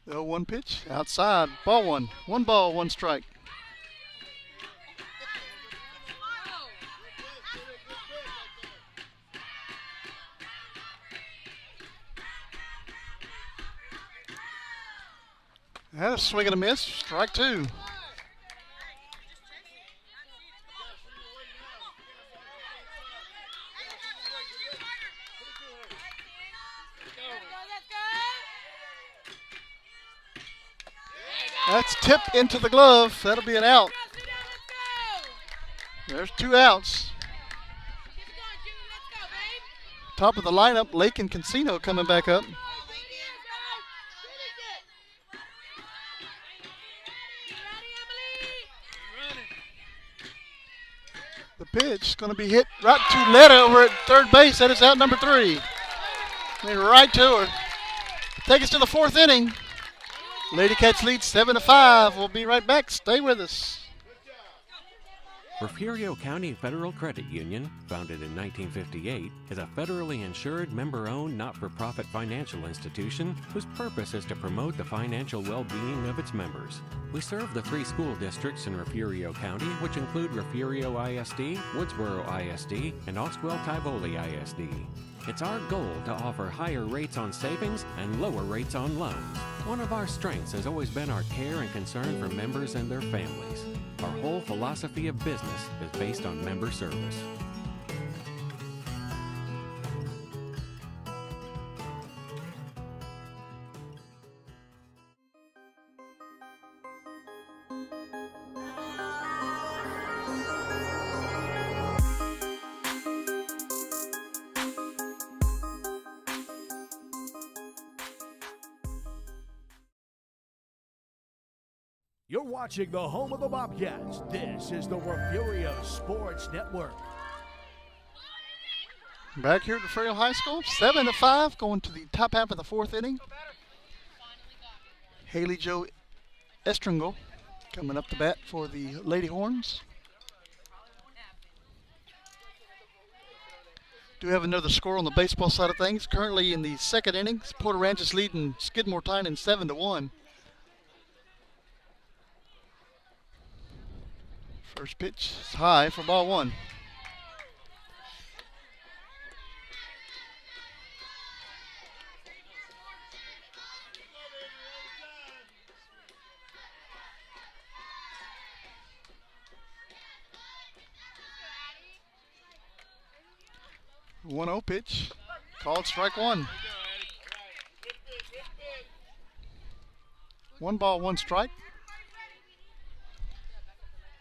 The 0-1 pitch outside, ball 1. 1 ball, 1 strike. Had a swing and a miss, strike 2. That's tipped into the glove. That'll be an out. There's 2 outs. Top of the lineup, Lake and Casino coming back up. The pitch is going to be hit right to Letta over at third base. That is out number 3. Right to her. Take us to the 4th inning. Lady Cats lead 7-5. We'll be right back. Stay with us. Refugio County Federal Credit Union, founded in 1958, is a federally insured, member-owned, not-for-profit financial institution whose purpose is to promote the financial well-being of its members. We serve the 3 school districts in Refugio County, which include Refugio ISD, Woodsboro ISD, and Oswell-Tivoli ISD. It's our goal to offer higher rates on savings and lower rates on loans. One of our strengths has always been our care and concern for members and their families. Our whole philosophy of business is based on member service. You're watching the home of the Bobcats. This is the Refugio Sports Network. Back here at Refugio High School, 7-5, going to the top half of the 4th inning. Haley Jo Estringle coming up to bat for the Lady Horns. Do have another score on the baseball side of things. Currently in the 2nd inning, Porter Ranch is leading Skidmore Tynan 7-1. First pitch is high for ball 1. The 1-0 pitch, called strike 1. 1 ball, 1 strike.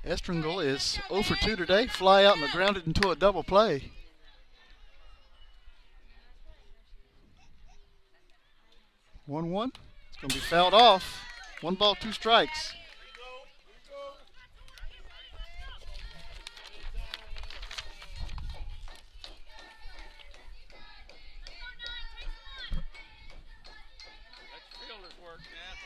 Estringle is 0 for 2 today. Fly out and grounded into a double play. It's going to be fouled off. 1 ball, 2 strikes. Let your fielders work now.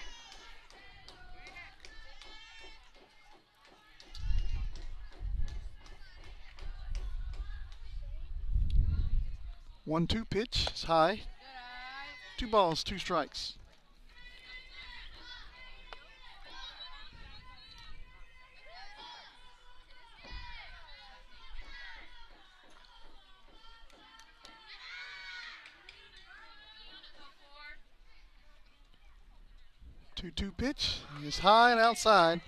1-2 pitch is high. 2 balls, 2 strikes. 2-2 pitch is high and outside.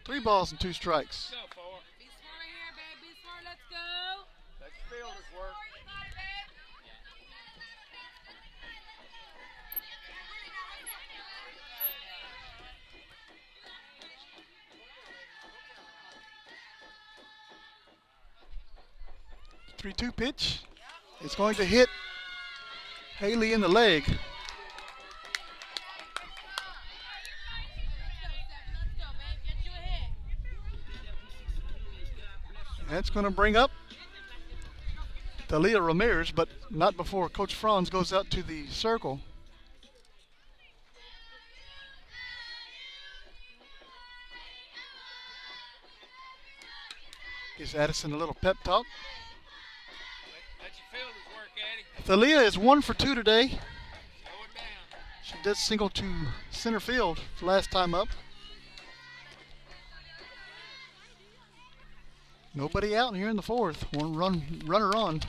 3 balls and 2 strikes. Go, four. Be smart here, babe. Be smart. Let's go. Let your fielders work. 3-2 pitch. It's going to hit Haley in the leg. Let's go, babe. Get you a hit. That's going to bring up Talia Ramirez, but not before Coach Franz goes out to the circle. Gives Addison a little pep talk. Let your fielders work, Eddie. Thalia is 1 for 2 today. Slow it down. She did single to center field last time up. Nobody out here in the 4th. One runner on.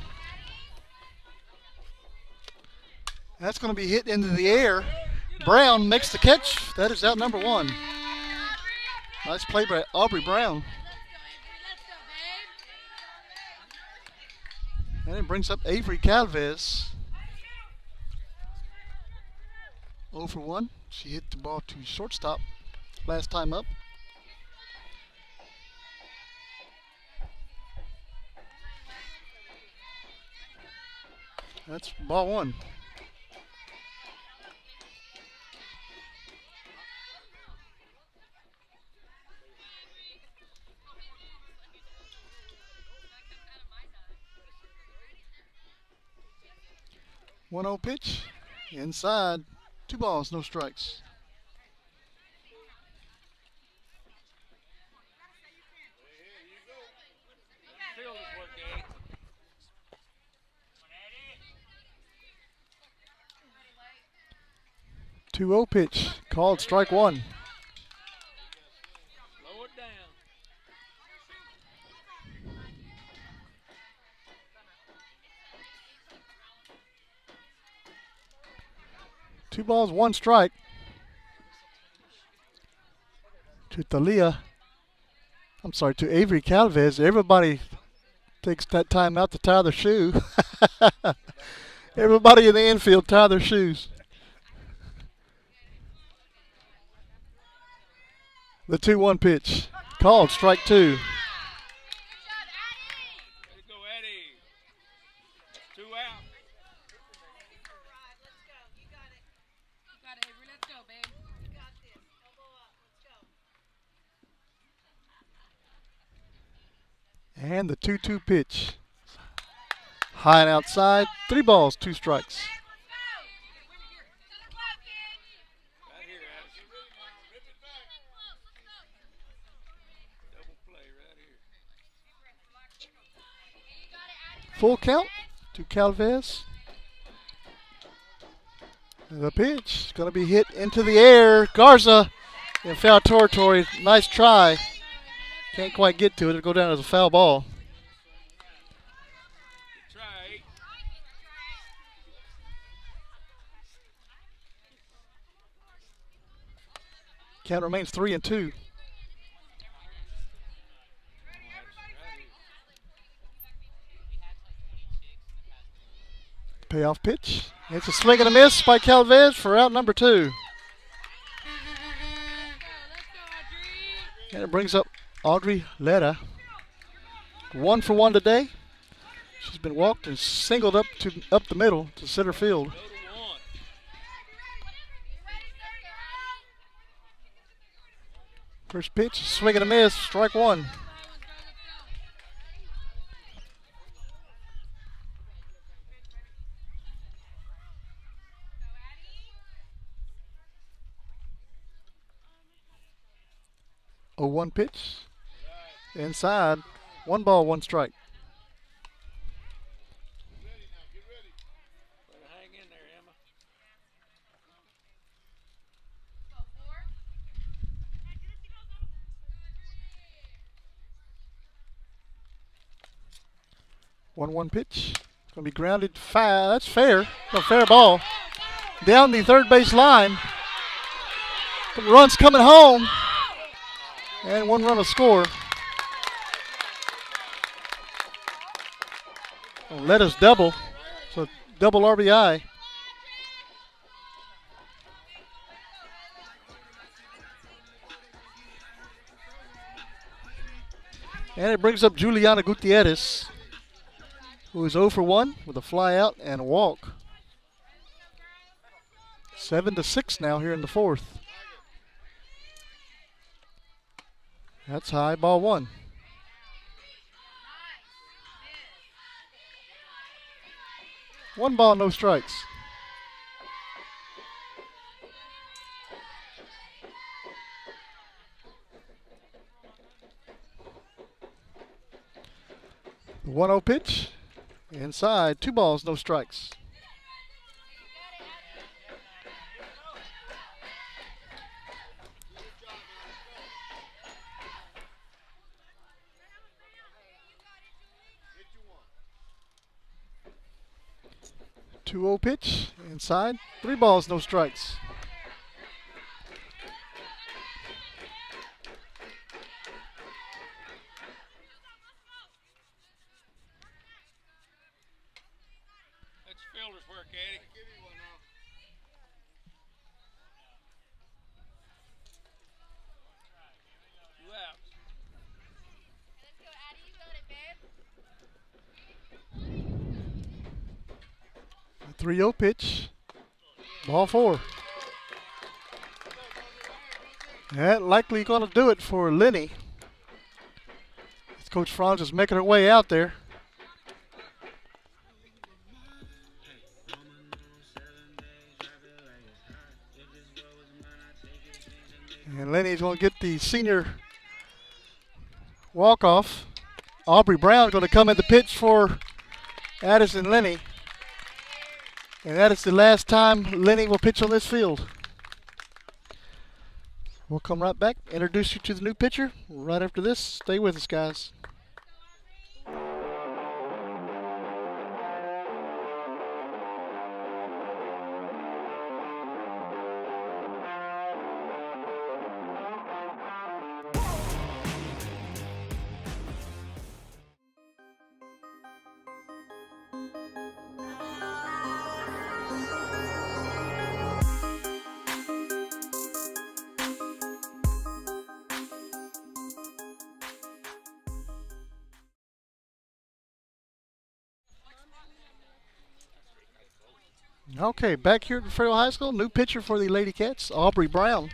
That's going to be hit into the air. Brown makes the catch. That is out number 1. Nice play by Aubrey Brown. Let's go, babe. And it brings up Avery Calvez. 0 for 1. She hit the ball to shortstop last time up. That's ball 1. One 0 pitch. Inside. 2 balls, no strikes. Fielders work, Eddie. 2-0 pitch. Called strike 1. Slow it down. Two balls, 1 strike. To Thalia. I'm sorry, to Avery Calvez. Everybody takes that time out to tie their shoe. Everybody in the infield tie their shoes. The 2-1 pitch. Called strike 2. Way to go, Eddie. 2 out. You got it, Avery. Let's go, babe. You got this. Elbow up. Let's go. And the 2-2 pitch. High and outside. 3 balls, 2 strikes. Right here, Addison. Double play right here. Full count to Calvez. The pitch is going to be hit into the air. Garza in foul territory. Nice try. Can't quite get to it. It'll go down as a foul ball. Good try. Count remains 3-2. Payoff pitch. It's a swing and a miss by Calvez for out number 2. Let's go, Audrey. And it brings up Audrey Letta. 1 for 1 today. She's been walked and singled up the middle to center field. Go to 1. First pitch, swing and a miss, strike 1. Oh, 1 pitch. Inside. 1 ball, 1 strike. Better hang in there, Emma. One pitch. It's going to be grounded. That's fair. A fair ball. Down the third base line. Runs coming home. And 1 run will score. Let us double. So double RBI. And it brings up Juliana Gutierrez, who is 0 for 1 with a fly out and a walk. 7-6 now here in the 4th. That's high, ball 1. One ball, no strikes. The 1-0 pitch. Inside, 2 balls, no strikes. Two 0 pitch, inside, 3 balls, no strikes. That's fielder's work, Eddie. Two outs. Let's go, Addie. You got it, babe. 3-0 pitch. Ball 4. That likely going to do it for Lenny. Coach Franz is making her way out there. And Lenny's going to get the senior walk-off. Aubrey Brown going to come in the pitch for Addison Lenny. And that is the last time Lenny will pitch on this field. We'll come right back, introduce you to the new pitcher right after this. Stay with us, guys. Okay, back here at Refugio High School, new pitcher for the Lady Cats, Aubrey Brown.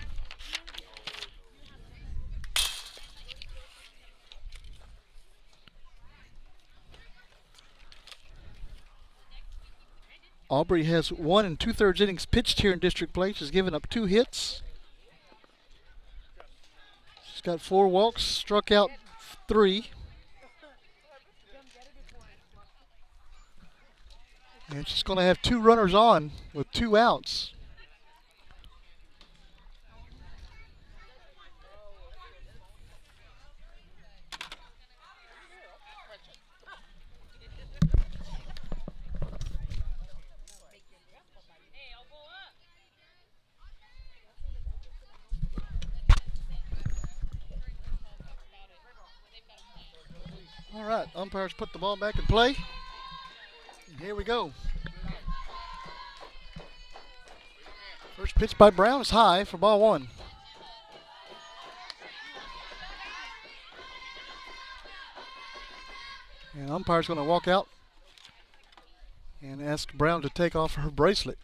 Aubrey has 1 2/3 innings pitched here in district play. She's given up 2 hits. She's got 4 walks, struck out 3. And she's going to have 2 runners on with 2 outs. All right, umpires put the ball back in play. And here we go. First pitch by Brown is high for ball 1. And umpire's going to walk out and ask Brown to take off her bracelet.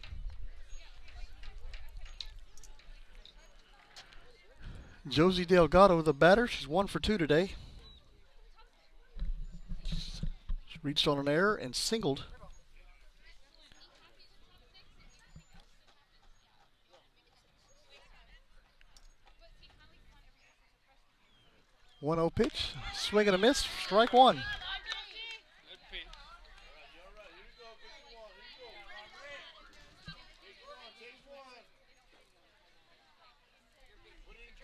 Josie Delgado, the batter, she's 1 for 2 today. She reached on an error and singled. One 0 pitch, swing and a miss, strike 1. Good pitch.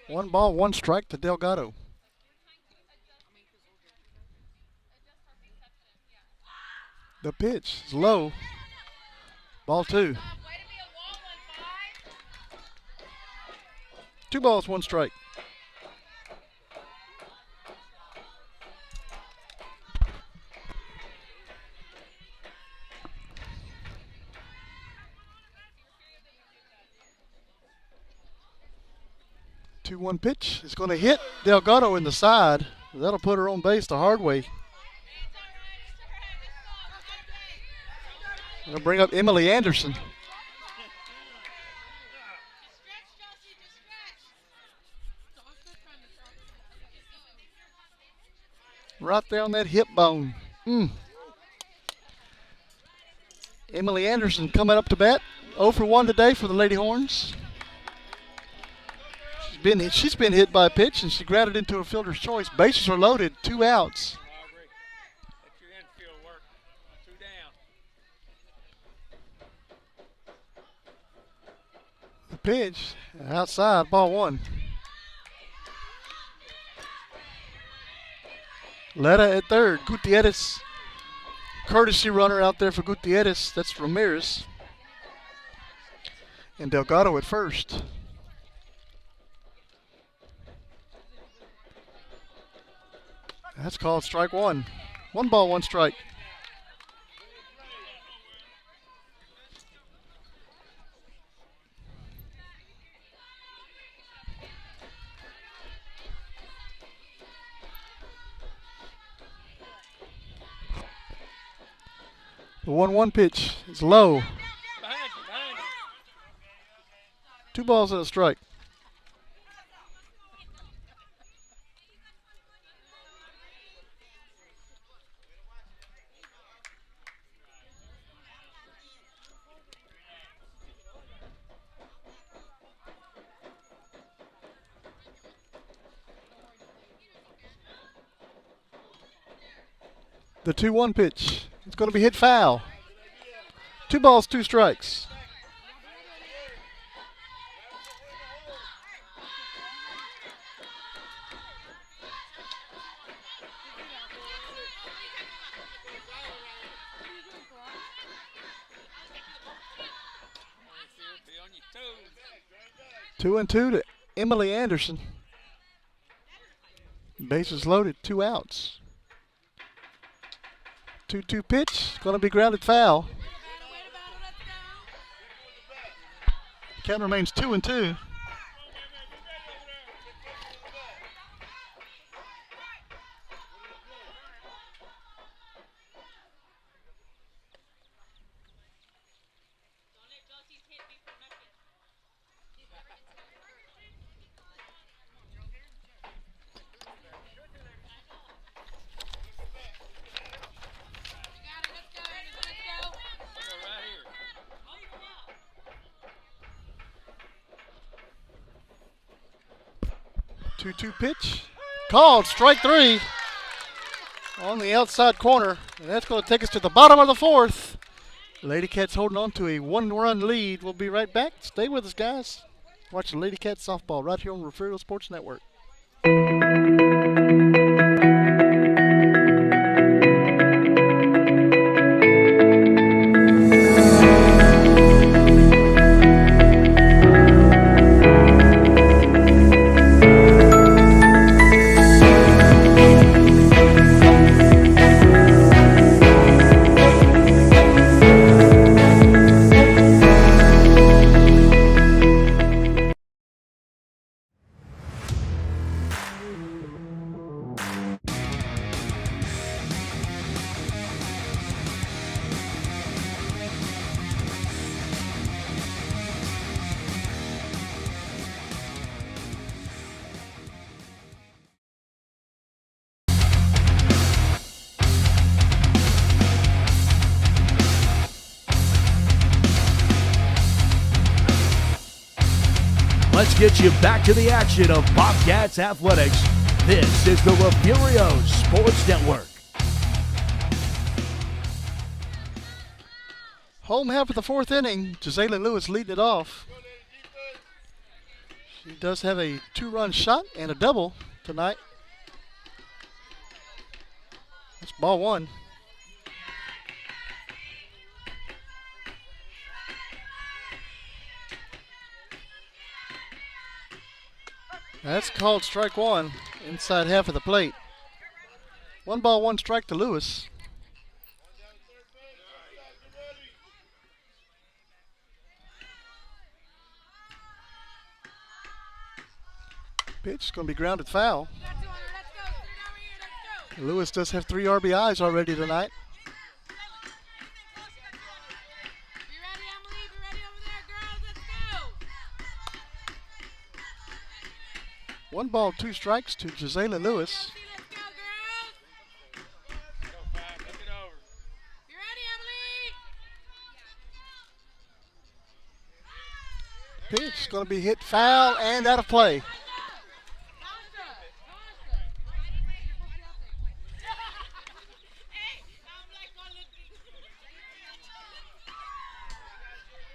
1 ball, 1 strike to Delgado. The pitch is low. Ball 2. Two balls, one strike. Two-one pitch. It's going to hit Delgado in the side. That'll put her on base the hard way. It'll bring up Emily Anderson. Right there on that hip bone. Emily Anderson coming up to bat. 0 for 1 today for the Lady Horns. She's been hit by a pitch, and she grounded into a fielder's choice. Bases are loaded, 2 outs. That's your infield work. 2 down. The pitch outside, ball 1. Letta at third. Gutierrez, courtesy runner out there for Gutierrez. That's Ramirez. And Delgado at first. That's called strike 1. 1 ball, 1 strike. The 1-1 pitch is low. Behind you. 2 balls and a strike. The 2-1 pitch. It's going to be hit foul. 2 balls, 2 strikes. Be on your toes. 2-2 to Emily Anderson. Bases loaded, 2 outs. 2-2 pitch, going to be grounded foul. Count remains 2-2. Go right here. 2-2 pitch. Called strike 3 on the outside corner. And that's going to take us to the bottom of the 4th. Lady Cats holding on to a 1-run lead. We'll be right back. Stay with us, guys. Watch the Lady Cats softball right here on Refugio Sports Network. Let's get you back to the action of Bobcats Athletics. This is the Refugio Sports Network. Home half of the 4th inning. Gisela Lewis leading it off. She does have a 2-run shot and a double tonight. That's ball 1. That's called strike one, inside half of the plate. 1 ball, 1 strike to Lewis. Pitch is going to be grounded foul. Lewis does have 3 RBIs already tonight. Be ready, Emily. Be ready over there, girls. Let's go. 1 ball, 2 strikes to Gisela Lewis. Let's go, girls. Go, Five. Look it over. Be ready, Emily. Pitch is going to be hit foul and out of play.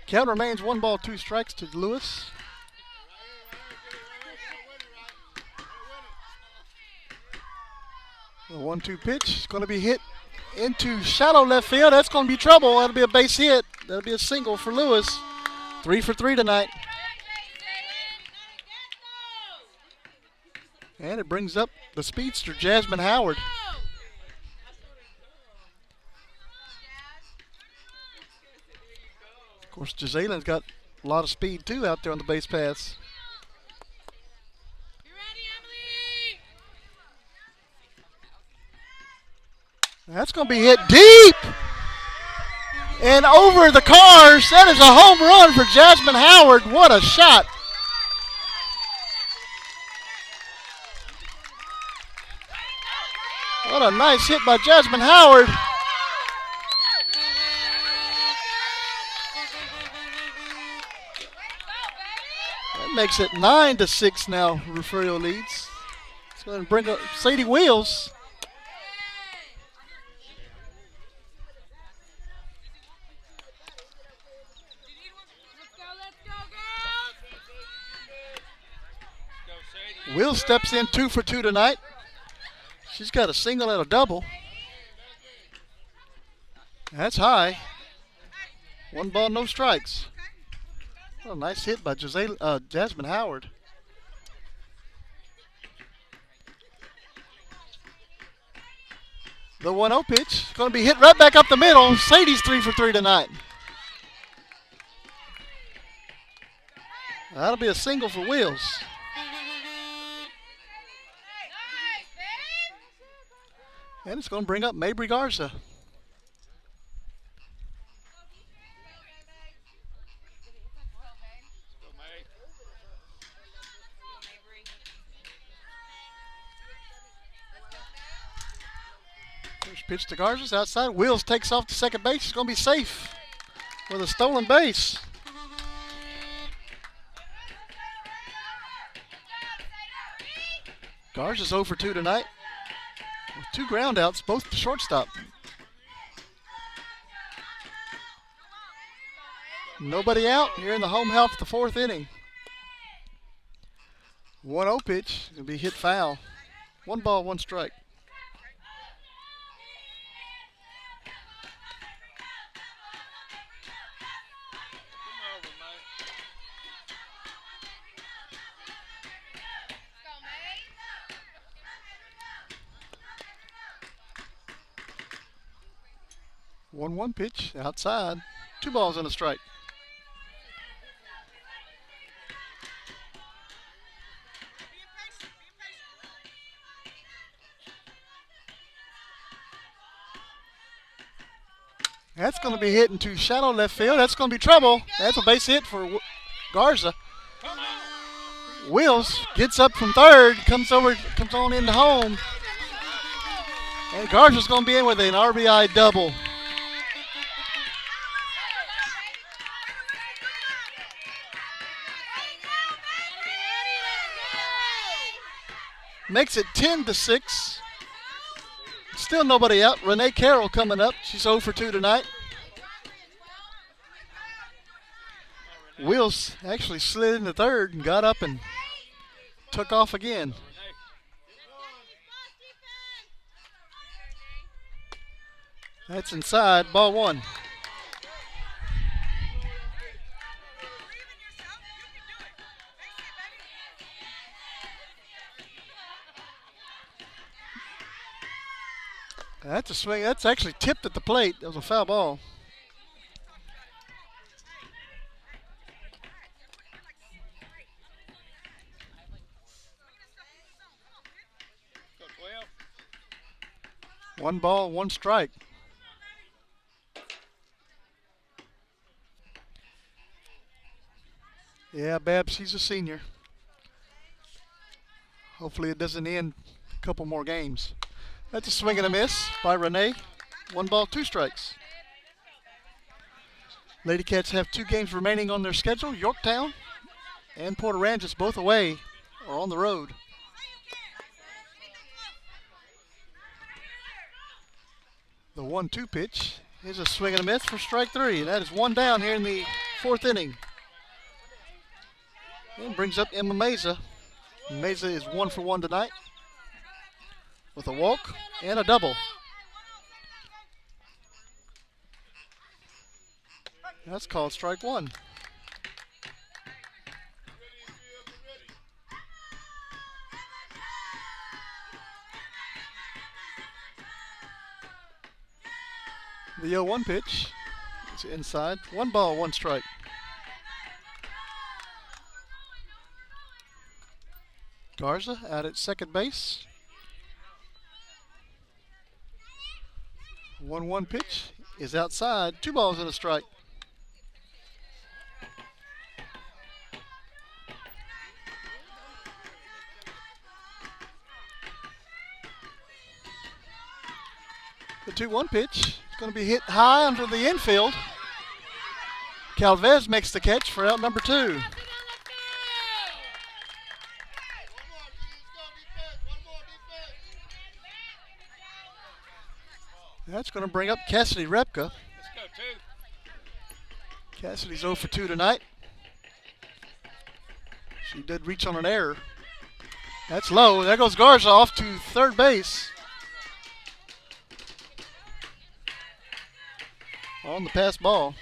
Count remains 1 ball, 2 strikes to Lewis. The 1-2 pitch is going to be hit into shallow left field. That's going to be trouble. That'll be a base hit. That'll be a single for Lewis. 3 for 3 tonight. And it brings up the speedster, Jasmine Howard. Of course, Giselle's got a lot of speed too out there on the base paths. Be ready, Emily. That's going to be hit deep and over the cars. That is a home run for Jasmine Howard. What a shot. What a nice hit by Jasmine Howard. That makes it 9-6 now. Refugio leads. Let's go ahead and bring up Sadie Wheels. Let's go, girls. Go, Sadie. Will steps in 2 for 2 tonight. She's got a single and a double. That's high. 1 ball, no strikes. What a nice hit by Jasmine Howard. The 1-0 pitch is going to be hit right back up the middle. Sadie's 3 for 3 tonight. That'll be a single for Wills. And it's going to bring up Mabry Garza. Go, May. First pitch to Garza's outside. Wills takes off to second base. He's going to be safe with a stolen base. Garza's 0 for 2 tonight with 2 ground outs, both to shortstop. Nobody out here in the home half of the 4th inning. 1-0 pitch going to be hit foul. 1 ball, 1 strike. Come over, May. Go, May. 1-1 pitch outside. 2 balls and a strike. That's going to be hit into shallow left field. That's going to be trouble. That's a base hit for Garza. Come on. Wills gets up from third, comes on into home. And Garza's going to be in with an RBI double. Makes it 10-6. Still nobody out. Renee Carroll coming up. She's 0 for 2 tonight. Wills actually slid into third and got up and took off again. That's inside. Ball 1. That's a swing. That's actually tipped at the plate. That was a foul ball. Go 12. 1 ball, 1 strike. Yeah, Babs, she's a senior. Hopefully it doesn't end a couple more games. That's a swing and a miss by Renee. 1 ball, 2 strikes. Lady Cats have 2 games remaining on their schedule. Yorktown and Port Aransas, both away or on the road. The 1-2 pitch is a swing and a miss for strike 3. And that is 1 down here in the 4th inning. And brings up Emma Meza. Meza is 1 for 1 tonight with a walk and a double. That's called strike 1. The 0-1 pitch is inside. 1 ball, 1 strike. Garza out at second base. 1-1 pitch is outside. 2 balls and a strike. The 2-1 pitch is going to be hit high under the infield. Calvez makes the catch for out number 2. That's going to bring up Cassidy Repka. Let's go 2. Cassidy's 0 for 2 tonight. She did reach on an error. That's low. There goes Garza off to third base. On the pass ball.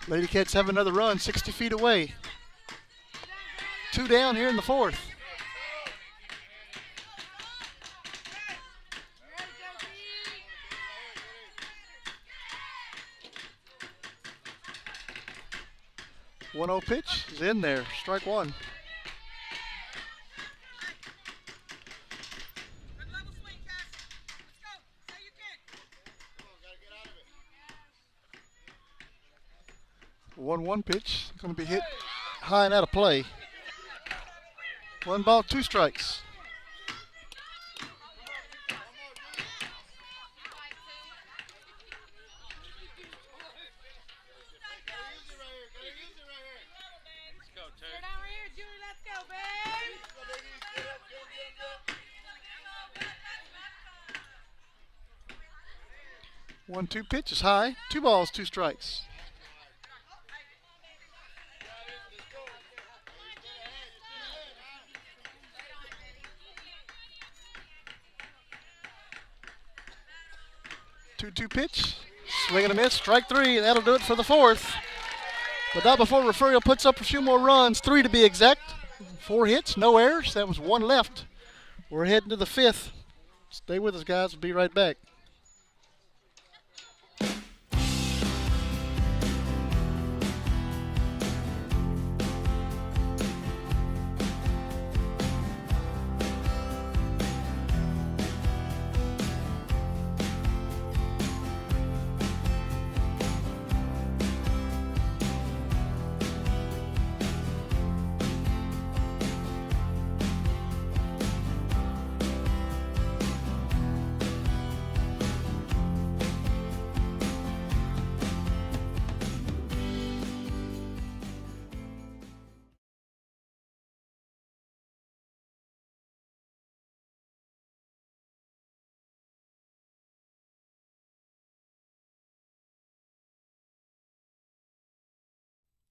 Lady Cats have another run 60 feet away. 2 down here in the 4th. One 0 pitch is in there. Strike 1. One 1 pitch going to be hit high and out of play. 1 ball, 2 strikes. Let's go 2. Get down here, Julie. Let's go, babe. 1-2 pitch is high. 2 balls, 2 strikes. Two pitch, swing and a miss, strike 3, and that'll do it for the 4th. But not before Refugio puts up a few more runs, 3 to be exact. 4 hits, no errors. That was 1 left. We're heading to the 5th. Stay with us, guys. We'll be right back.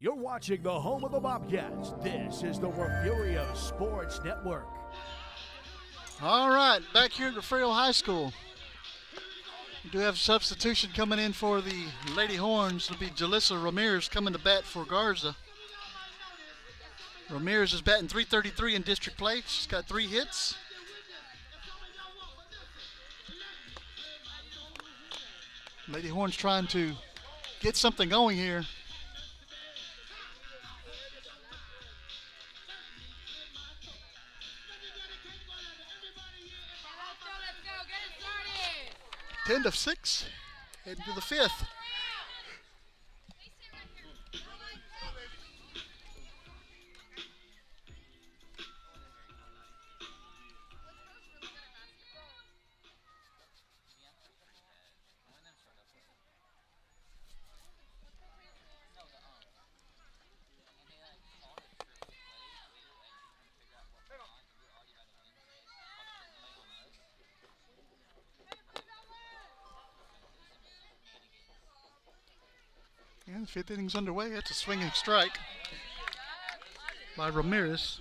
You're watching the home of the Bobcats. This is the Refugio Sports Network. All right, back here at Refugio High School. We do have a substitution coming in for the Lady Horns. It'll be Jalissa Ramirez coming to bat for Garza. Ramirez is batting .333 in district play. She's got 3 hits. Lady Horn's trying to get something going here. Let's go. Get it started. 10 to 6, heading to the 5th. And the 5th inning's underway. That's a swinging strike by Ramirez.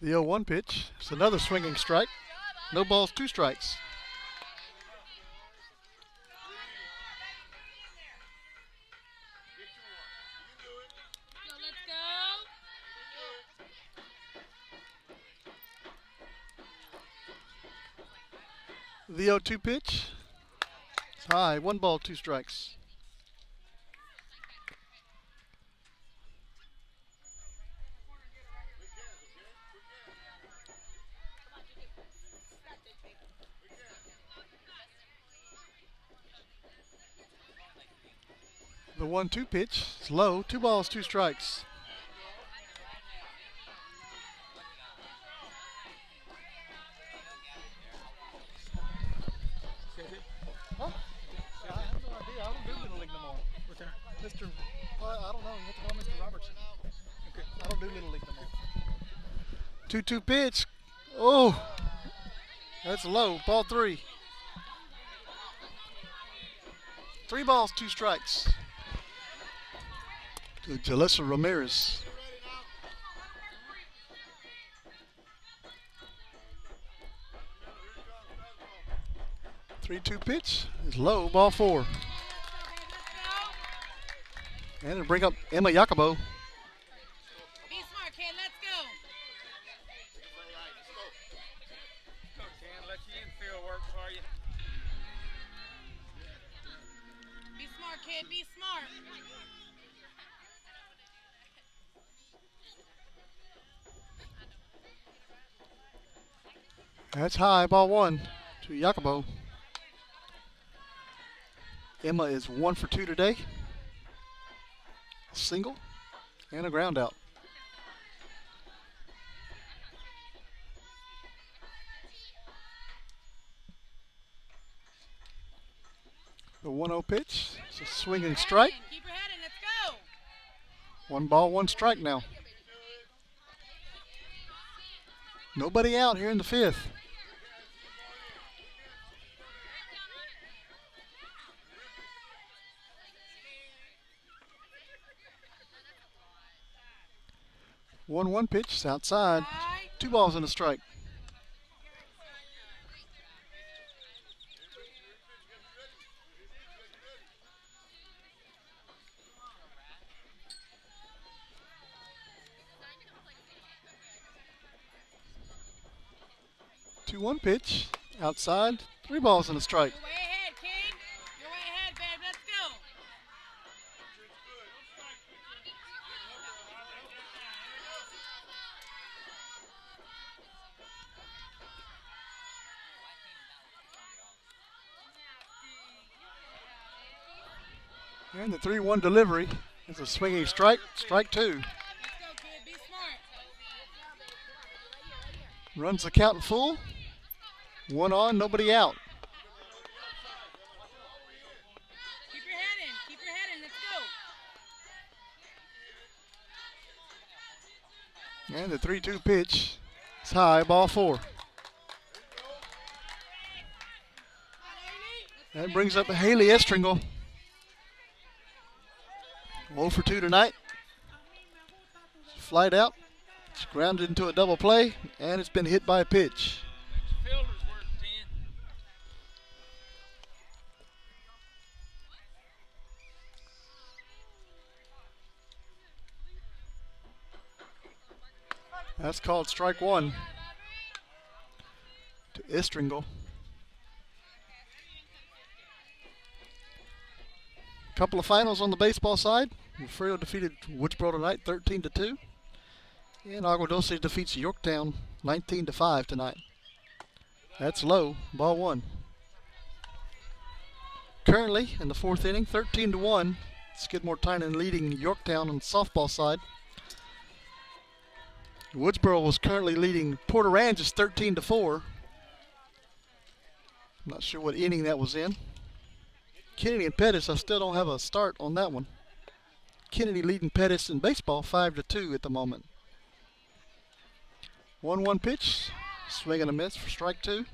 The 0-1 pitch. It's another swinging strike. No balls, 2 strikes. Let's go. The 0-2 pitch. It's high. 1 ball, 2 strikes. The 1-2 pitch is low. 2 balls, 2 strikes. Huh? I have no idea. I don't do Little League no more. What's that? Mr. I don't know. You have to call Mr. Robertson. Okay. I don't do Little League no more. 2-2 pitch. Oh, that's low. Ball 3. 3 balls, 2 strikes. To Jalissa Ramirez. Three-two pitch is low, ball 4. And it'll bring up Emma Jacobo. Be smart, kid. Let's go. Coach Dan, let your infield work for you. Be smart, kid. Be smart. That's high, ball 1 to Jacobo. Emma is 1 for 2 today. A single and a ground out. The 1-0 pitch. It's a swinging strike. Keep your head in. Let's go. 1 ball, 1 strike now. Nobody out here in the 5th. One pitch, it's outside. 2 balls and a strike. Two-one pitch, outside. 3 balls and a strike. You're way ahead, King. You're way ahead, babe. Let's go. And the 3-1 delivery is a swinging strike. Strike 2. Let's go, kid. Be smart. Runs the count in full. 1 on, nobody out. Keep your head in. Keep your head in. Let's go. And the 3-2 pitch is high, ball 4. That brings up Haley Estringle. 0 for 2 tonight. Flight out. It's grounded into a double play, and it's been hit by a pitch. Fielder's worth 10. That's called strike one to Istringle. Couple of finals on the baseball side. Refugio defeated Woodsboro tonight 13-2. And Agua Dulce defeats Yorktown 19-5 tonight. That's low. Ball one. Currently in the fourth inning, 13-1. Skidmore Tynan leading Yorktown on the softball side. Woodsboro was currently leading Port Aransas 13-4. I'm not sure what inning that was in. Kennedy and Pettis, I still don't have a start on that one. Kennedy leading Pettis in baseball 5-2 at the moment. 1-1 pitch, swing and a miss for strike two.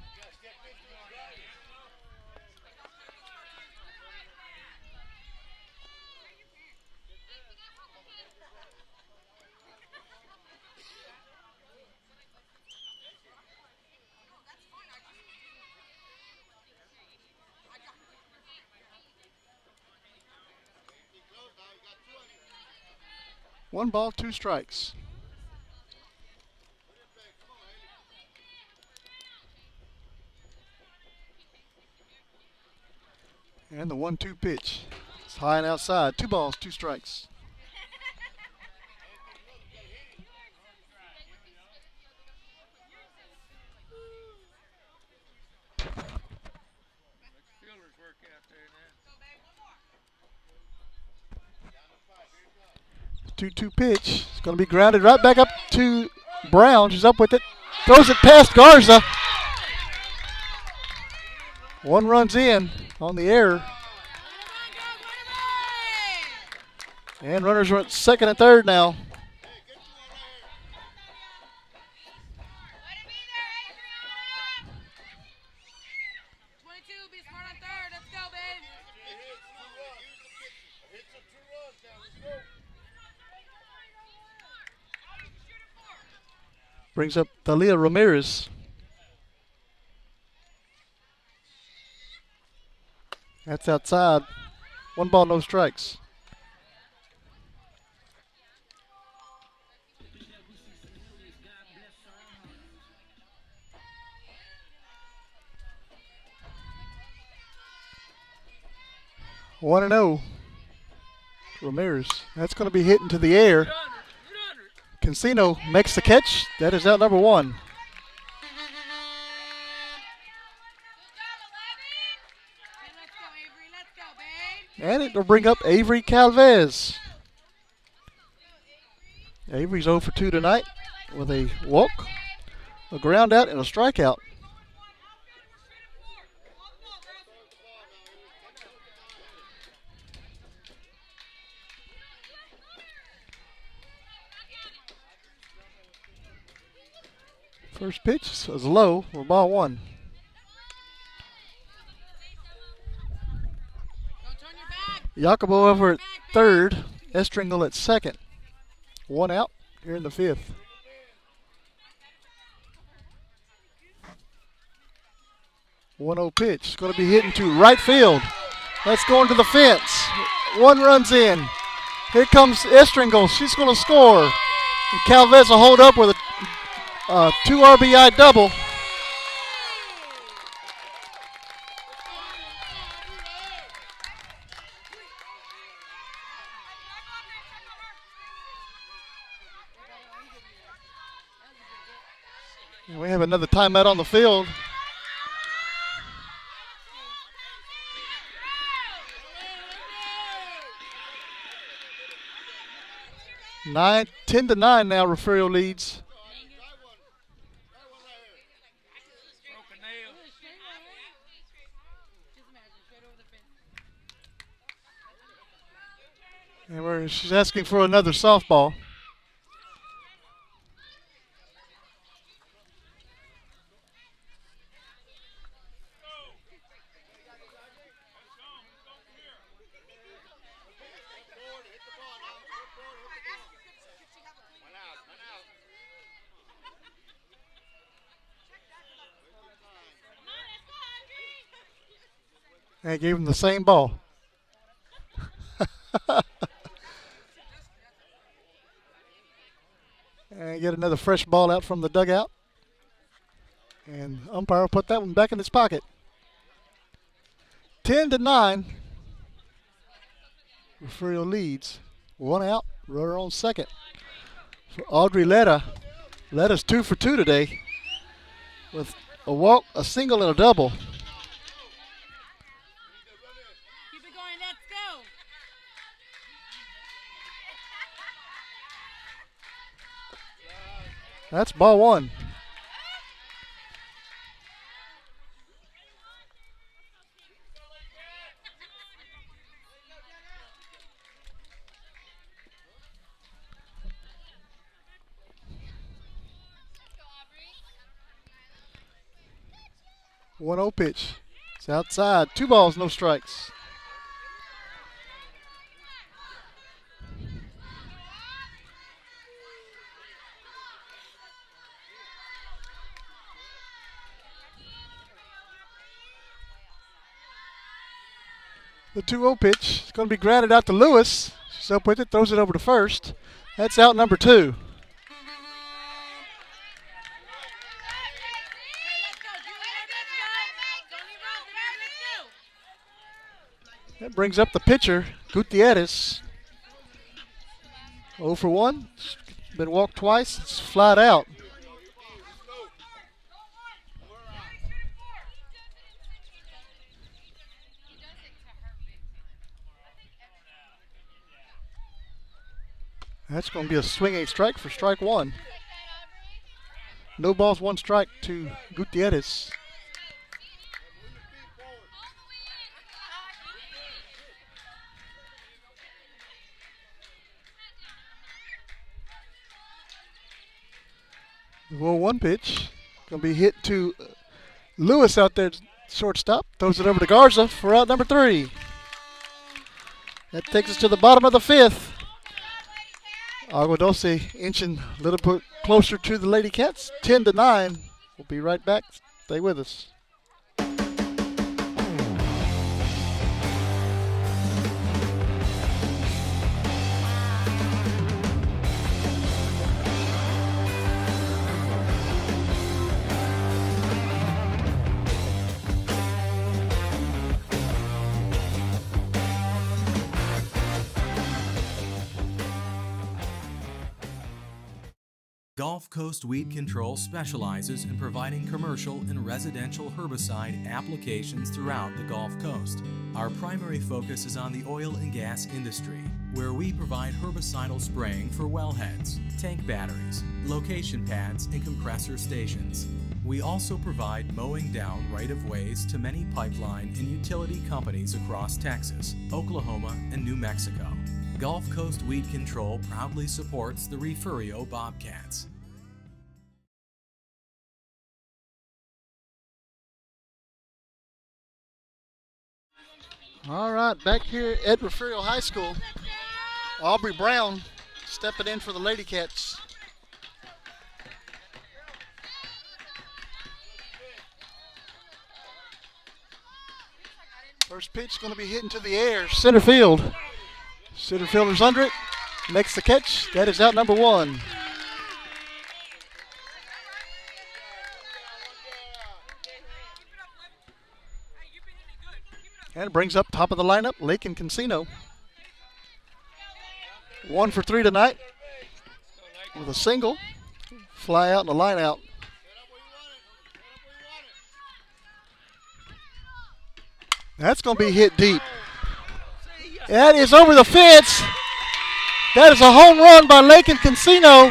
One ball, two strikes. And the 1-2 pitch. It's high and outside. 2 balls, 2 strikes. Fielders work out there now. 2-2 pitch. It's going to be grounded right back up to Brown. She's up with it. Throws it past Garza. 1 run's in on the error. And runners are at second and third now. Brings up Thalia Ramirez. That's outside. 1 ball, no strikes. One and 0. Ramirez. That's going to be hit into the air. Cancino makes the catch. That is out number 1. And it will bring up Avery Calvez. Avery's 0 for 2 tonight with a walk, a ground out, and a strikeout. First pitch is low for ball 1. Jacobo over at third, Estringle at second. 1 out here in the 5th. One-0 pitch. Going to be hit into right field. That's going to the fence. 1 run's in. Here comes Estringle. She's going to score. And Calvez will hold up with a 2 RBI double. And we have another timeout on the field. Nine, 10-9 now. Refugio leads. And she's asking for another softball. And I gave him the same ball. And Can't get another fresh ball out from the dugout. And umpire will put that one back in his pocket. 10-9. Refugio leads. One out, runner on second. For Audrey Letta. Letta's 2 for 2 today with a walk, a single, and a double. Keep it going. Let's go. That's ball one. One 0 pitch. It's outside. 2 balls, no strikes. The 2-0 pitch is going to be grounded out to Lewis. She's up with it, throws it over to first. That's out number 2. That brings up the pitcher, Gutierrez. 0 for 1. Been walked twice. It's flat out. That's going to be a swinging strike for strike one. No balls, 1 strike to Gutierrez. The 1 pitch going to be hit to Lewis out there, shortstop. Throws it over to Garza for out number 3. That takes us to the bottom of the 5th. Agua Dulce inching a little bit closer to the Lady Cats. 10-9. We'll be right back. Stay with us. Gulf Coast Weed Control specializes in providing commercial and residential herbicide applications throughout the Gulf Coast. Our primary focus is on the oil and gas industry, where we provide herbicidal spraying for wellheads, tank batteries, location pads, and compressor stations. We also provide mowing down right-of-ways to many pipeline and utility companies across Texas, Oklahoma, and New Mexico. Gulf Coast Weed Control proudly supports the Refugio Bobcats. All right, back here at Refugio High School. Aubrey Brown stepping in for the Lady Cats. First pitch going to be hitting to the air, center field. Center fielder's under it, makes the catch. That is out number 1. And it brings up top of the lineup, Lake and Casino. 1 for 3 tonight with a single, fly out and a line out. That's going to be hit deep. That is over the fence. That is a home run by Lake and Casino.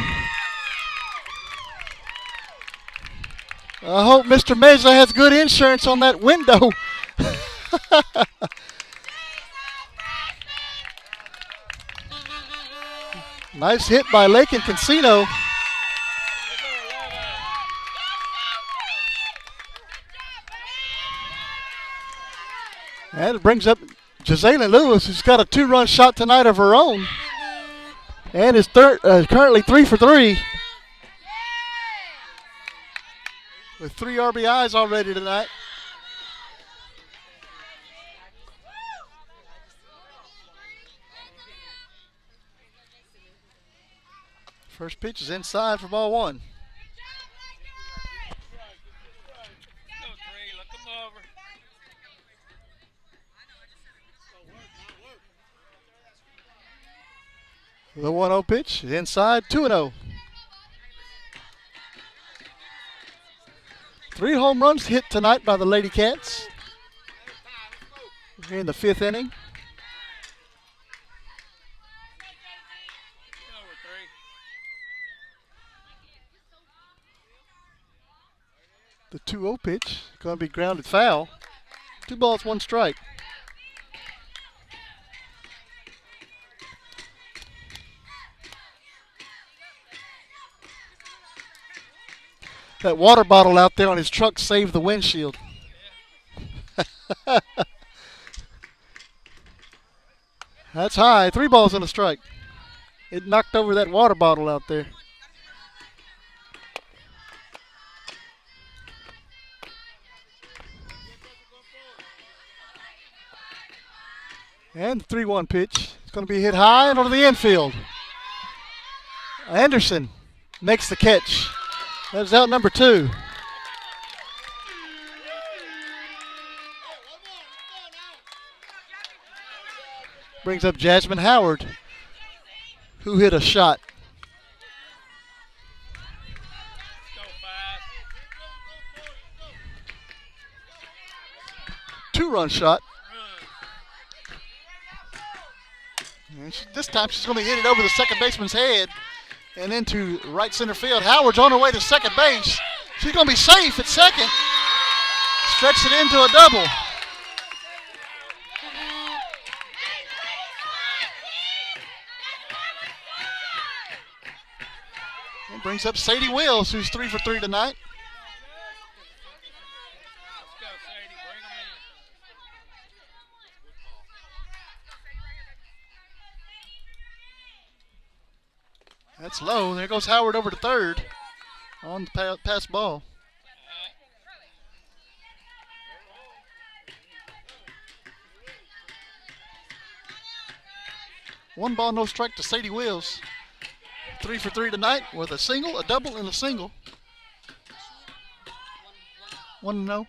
I hope Mr. Meza has good insurance on that window. Nice hit by Lake and Casino. And it brings up Gisela Lewis, who's got a 2-run shot tonight of her own. And is currently 3 for 3. With 3 RBIs already tonight. First pitch is inside for ball one. Go three, look him over. The 1-0 pitch is inside, 2-0. 3 home runs hit tonight by the Lady Cats. We're in the 5th inning. Over three. The 2-0 pitch is going to be grounded foul. 2 balls, 1 strike. That water bottle out there on his truck saved the windshield. That's high. 3 balls and a strike. It knocked over that water bottle out there. And the 3-1 pitch. It's going to be hit high and onto the infield. Anderson makes the catch. That's out number 2. Brings up Jasmine Howard, who hit a shot. Go five. 2-run shot. And this time she's going to hit it over the second baseman's head and into right center field. Howard's on her way to second base. She's going to be safe at second. Stretch it into a double. And brings up Sadie Wills, who's 3 for 3 tonight. Let's go, Sadie. Bring him in. That's low. There goes Howard over to third on the pass ball. One ball, no strike to Sadie Wills. 3 for 3 tonight with a single, a double, and a single. 1-0.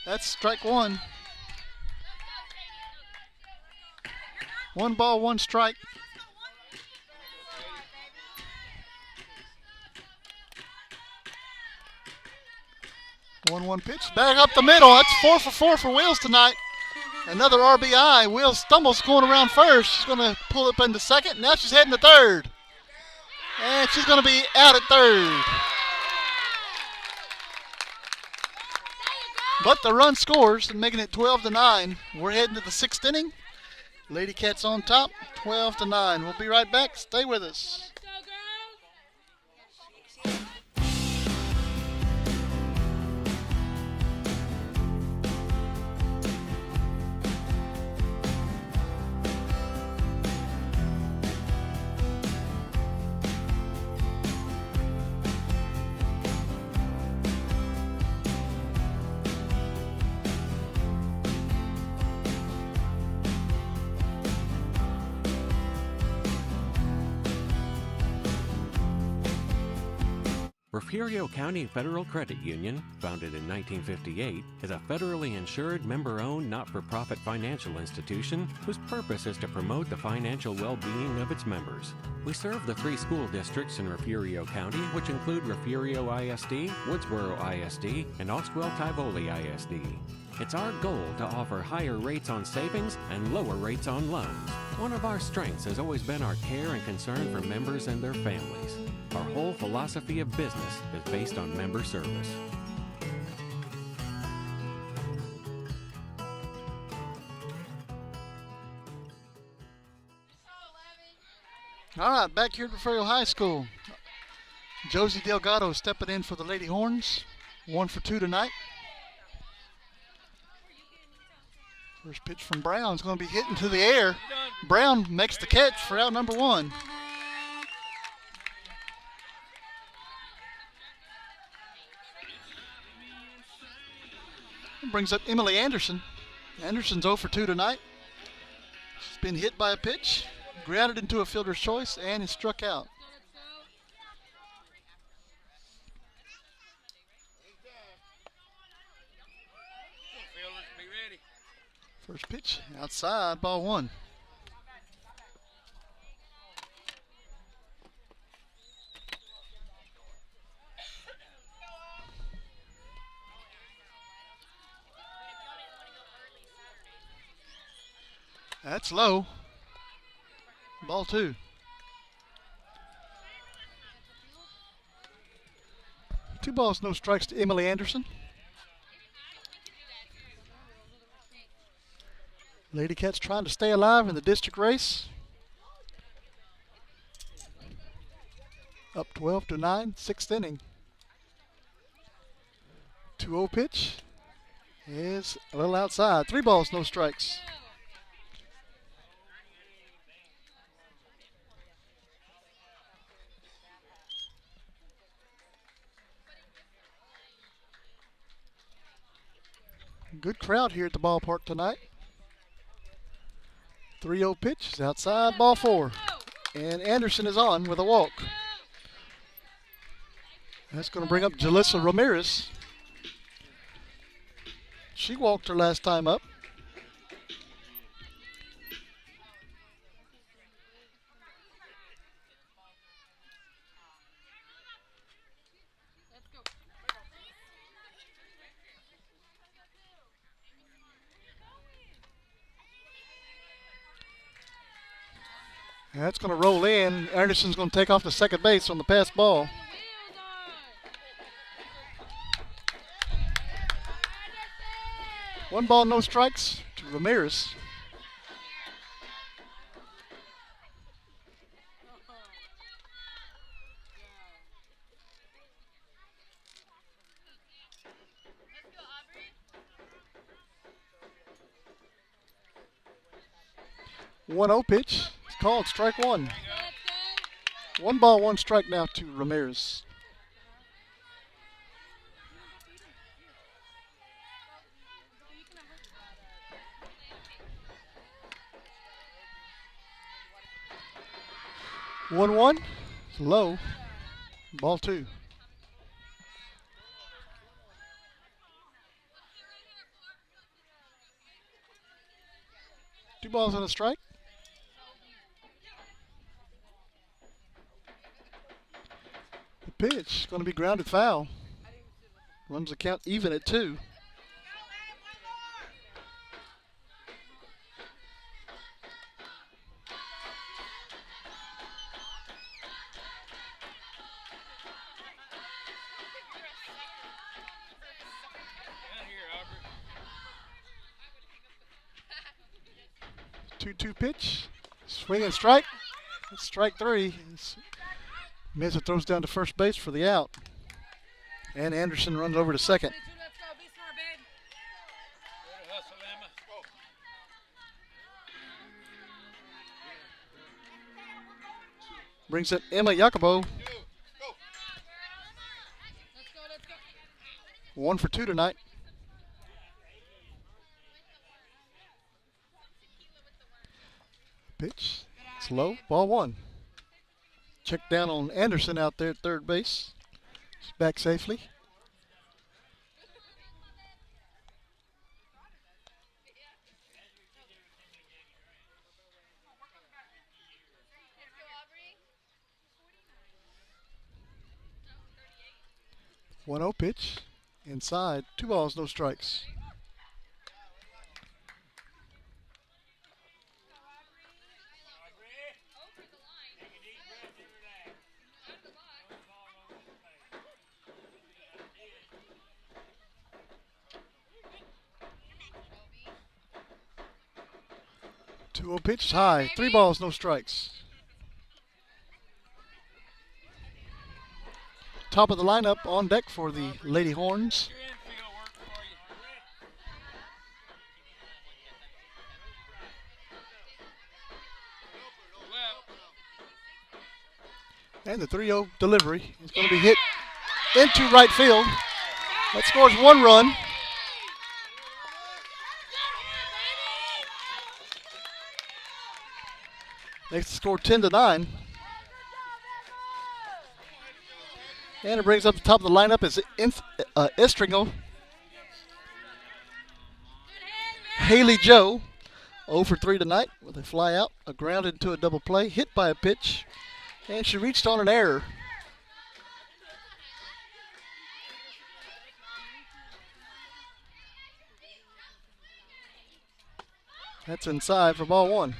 That's strike 1. 1 ball, 1 strike. One pitch, back up the middle. That's 4 for 4 for Wills tonight. Another RBI. Wills stumbles going around first. She's going to pull up into second. Now she's heading to third. And she's going to be out at third. But the run scores, making it 12-9. We're heading to the 6th inning. Lady Cats on top, 12-9. We'll be right back. Stay with us. Refugio County Federal Credit Union, founded in 1958, is a federally insured, member-owned, not-for-profit financial institution whose purpose is to promote the financial well-being of its members. We serve the 3 school districts in Refugio County, which include Refugio ISD, Woodsboro ISD, and Oswell-Tivoli ISD. It's our goal to offer higher rates on savings and lower rates on loans. One of our strengths has always been our care and concern for members and their families. Our whole philosophy of business is based on member service. All right, back here at Refugio High School. Josie Delgado stepping in for the Lady Horns. 1 for 2 tonight. First pitch from Brown is going to be hit into the air. Brown makes the catch for out number 1. Brings up Emily Anderson. Anderson's 0 for 2 tonight. She's been hit by a pitch. Grounded into a fielder's choice and is struck out. Let's go. Fielders, be ready. First pitch outside, ball one. That's low. Ball two. Two balls, no strikes to Emily Anderson. Lady Cats trying to stay alive in the district race. Up 12-9, sixth inning. 2-0 pitch is a little outside. Three balls, no strikes. Good crowd here at the ballpark tonight. 3-0 pitch is outside, ball four. And Anderson is on with a walk. That's going to bring up Jalissa Ramirez. She walked her last time up. Let's go. That's going to roll in. Anderson's going to take off to second base on the pass ball. Wheels on. One ball, no strikes to Ramirez. Let's 1-0 pitch. It's called strike one. go. One ball, one strike now to Ramirez. One. It's low. Ball two. Two balls and a strike. The pitch is going to be grounded foul. Runs the count even at 2. Down here, Aubrey. 2-2 pitch. Swing and strike. That's strike three. Mesa throws down to first base for the out. And Anderson runs over to second. Let's go. Be smart, babe. Way to hustle, Emma. Brings up Emma Jacobo. Let's go. 1 for 2 tonight. Pitch. It's low. Ball one. Check down on Anderson out there at third base. He's back safely. One 0 pitch. Inside. 2 balls, no strikes. Two 0 pitch is high. 3 balls, no strikes. Top of the lineup on deck for the Lady Horns. Your infield work for you. Well, And the 3-0 delivery is going to be hit into right field. That scores 1 run. Makes the score 10-9. And it brings up the top of the lineup is Estringle. Haley Joe, 0 for 3 tonight with a fly out, a ground into a double play, hit by a pitch, and she reached on an error. That's inside for ball one.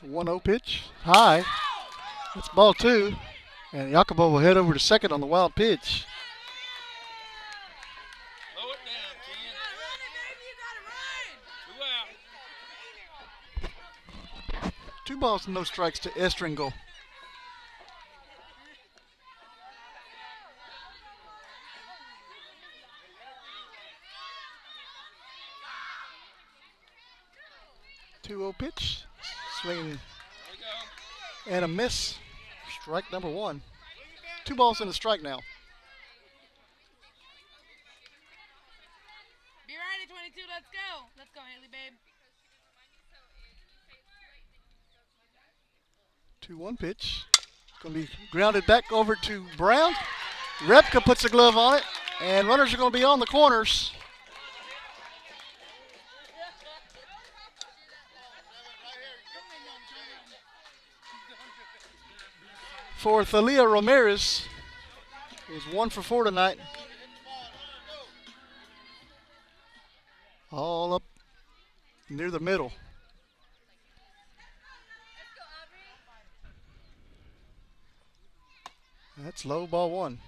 The 1-0 pitch, high. That's ball two. And Jacobo will head over to second on the wild pitch. Slow it down, Ken. Two out. 2 balls and no strikes to Estringle. Two-0 pitch, swinging and a miss. Strike number 1. 2 balls and a strike now. Be ready, 22. Let's go. Let's go, Haley, babe. 2-1 pitch. Going to be grounded back over to Brown. Repka puts a glove on it, and runners are going to be on the corners. For Thalia Ramirez, who's 1 for 4 tonight. All up near the middle. That's low, ball 1.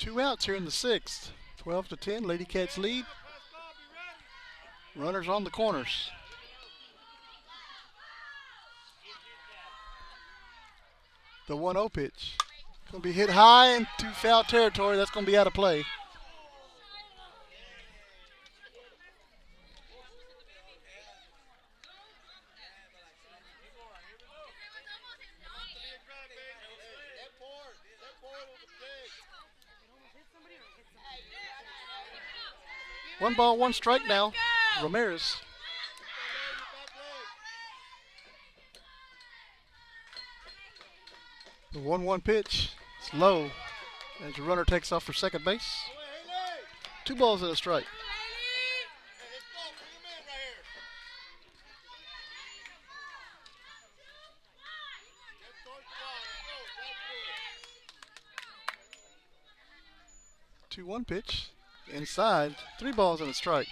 2 outs here in the 6th. 12-10, Lady Cats lead. Runners on the corners. The 1-0 pitch. Going to be hit high into foul territory. That's going to be out of play. One ball, one strike now. Ramirez. The 1-1 pitch. It's low as the runner takes off for second base. 2 balls and a strike. Two 1 pitch. Inside. 3 balls and a strike.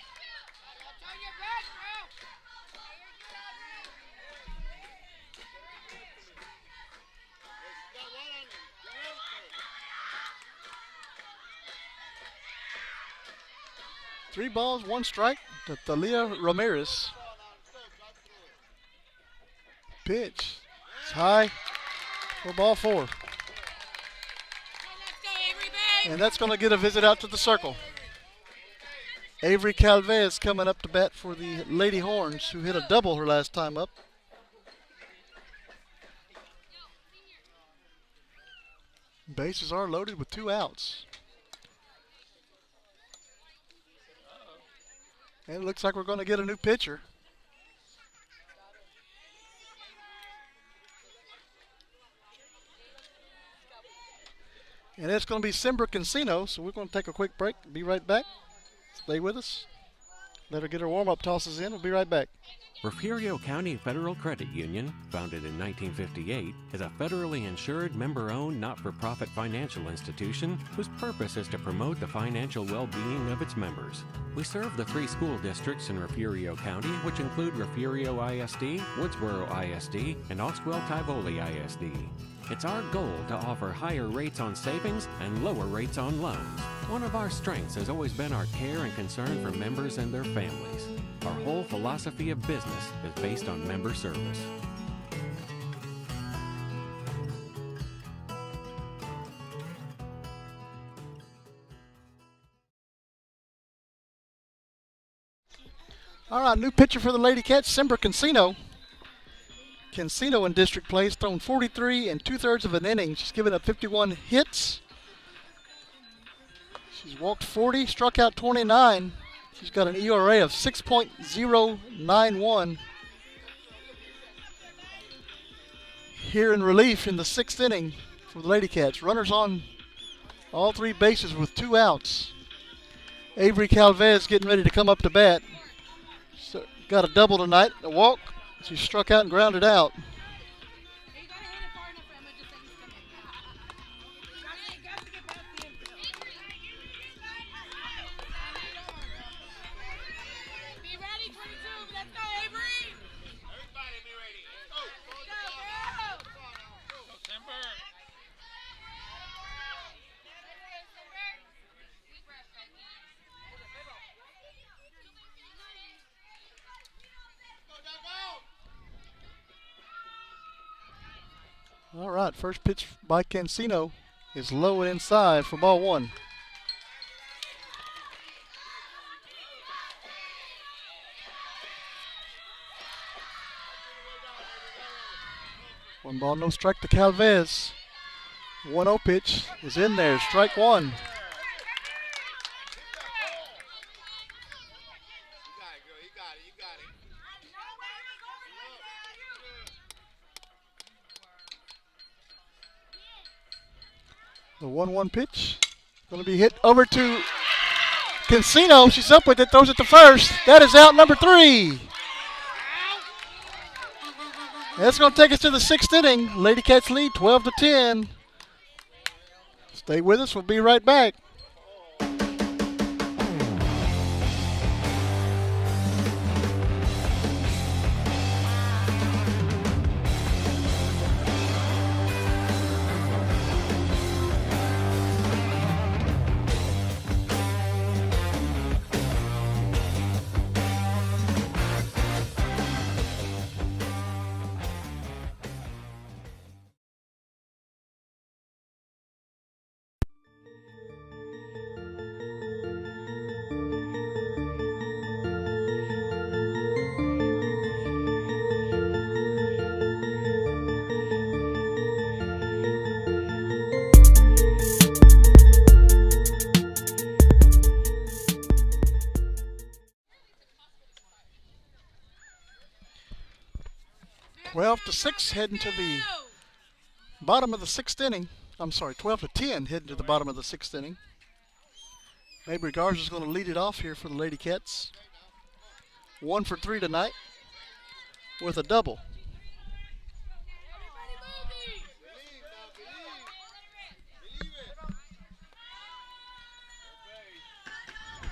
Three balls, 1 strike to Thalia Ramirez. Pitch. It's high for ball 4. And that's going to get a visit out to the circle. Avery Calvez coming up to bat for the Lady Horns, who hit a double her last time up. Bases are loaded with 2 outs. And it looks like we're going to get a new pitcher. And it's going to be Simbra Cancino, so we're going to take a quick break. Be right back. Stay with us. Let her get her warm-up tosses in. We'll be right back. Refugio County Federal Credit Union, founded in 1958, is a federally insured, member-owned, not-for-profit financial institution whose purpose is to promote the financial well-being of its members. We serve the 3 school districts in Refugio County, which include Refugio ISD, Woodsboro ISD, and Oswell-Tivoli ISD. It's our goal to offer higher rates on savings and lower rates on loans. One of our strengths has always been our care and concern for members and their families. Our whole philosophy of business is based on member service. All right, new pitcher for the Lady Cats, Simber Cancino. Cancino in district play has thrown 43 and 2/3 of an inning. She's given up 51 hits. She's walked 40, struck out 29. She's got an ERA of 6.091. Here in relief in the 6th inning for the Lady Cats. Runners on all 3 bases with 2 outs. Avery Calvez getting ready to come up to bat. So, got a double tonight, a walk. She struck out and grounded out. You gotta hit it far enough for Emma just so he's coming. Got to get past the infield. Be ready, 22. Let's go, Avery. Everybody be ready. Let's go. Go, go. Go, Simber. All right, first pitch by Cancino is low and inside for ball 1. One ball, no strike to Calvez. 1-0 pitch is in there, strike 1. You got it, girl. You got it. You got it. The 1-1 pitch going to be hit over to Cancino. She's up with it, throws it to first. That is out number 3. That's going to take us to the 6th inning. Lady Cats lead 12-10. Stay with us. We'll be right back. Well, 12-6 heading to the bottom of the 6th inning. I'm sorry, 12-10 heading to the bottom of the 6th inning. Mabry Garza is going to lead it off here for the Lady Cats. 1 for 3 tonight with a double.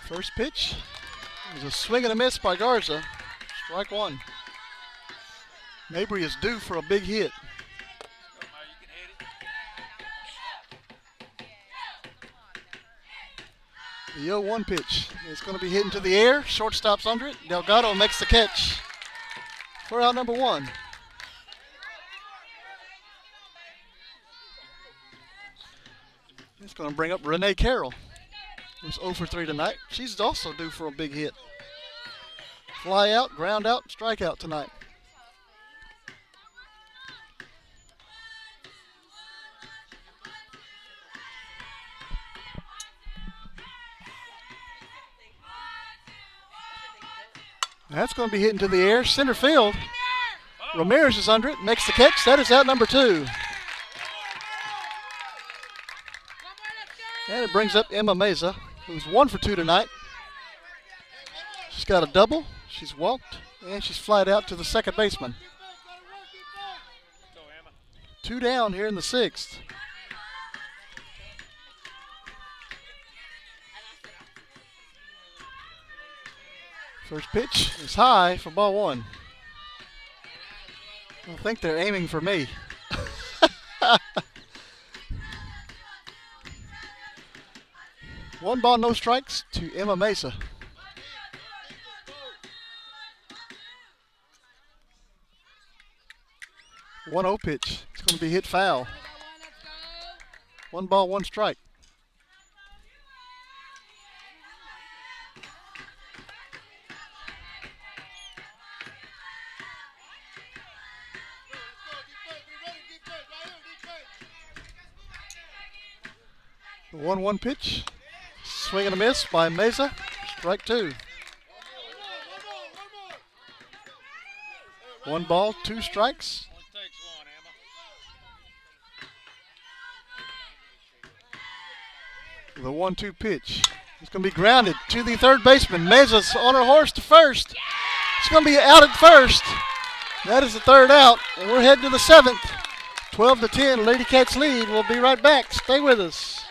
First pitch is a swing and a miss by Garza. Strike 1. Mabry is due for a big hit. The 0-1 pitch is going to be hit into the air. Shortstop's under it. Delgado makes the catch for out number 1. It's going to bring up Renee Carroll, who's 0 for 3 tonight. She's also due for a big hit. Fly out, ground out, strikeout tonight. That's going to be hit into the air, center field. Ramirez is under it, makes the catch. That is out number 2. And it brings up Emma Meza, who's 1 for 2 tonight. She's got a double, she's walked, and she's flied out to the second baseman. 2 down here in the 6th. First pitch is high for ball 1. I think they're aiming for me. 1 ball, no strikes to Emma Mesa. One 0 pitch. It's going to be hit foul. 1 ball, 1 strike. The 1-1 pitch. Swing and a miss by Mesa. Strike two. 1 ball, 2 strikes. Only takes one, Emma. The 1-2 pitch. It's going to be grounded to the third baseman. Mesa's on her horse to first. It's going to be out at first. That is the third out, and we're heading to the 7th. 12-10, Lady Cats lead. We'll be right back. Stay with us.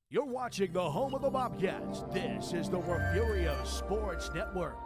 You're watching the home of the Bobcats. This is the Refugio Sports Network.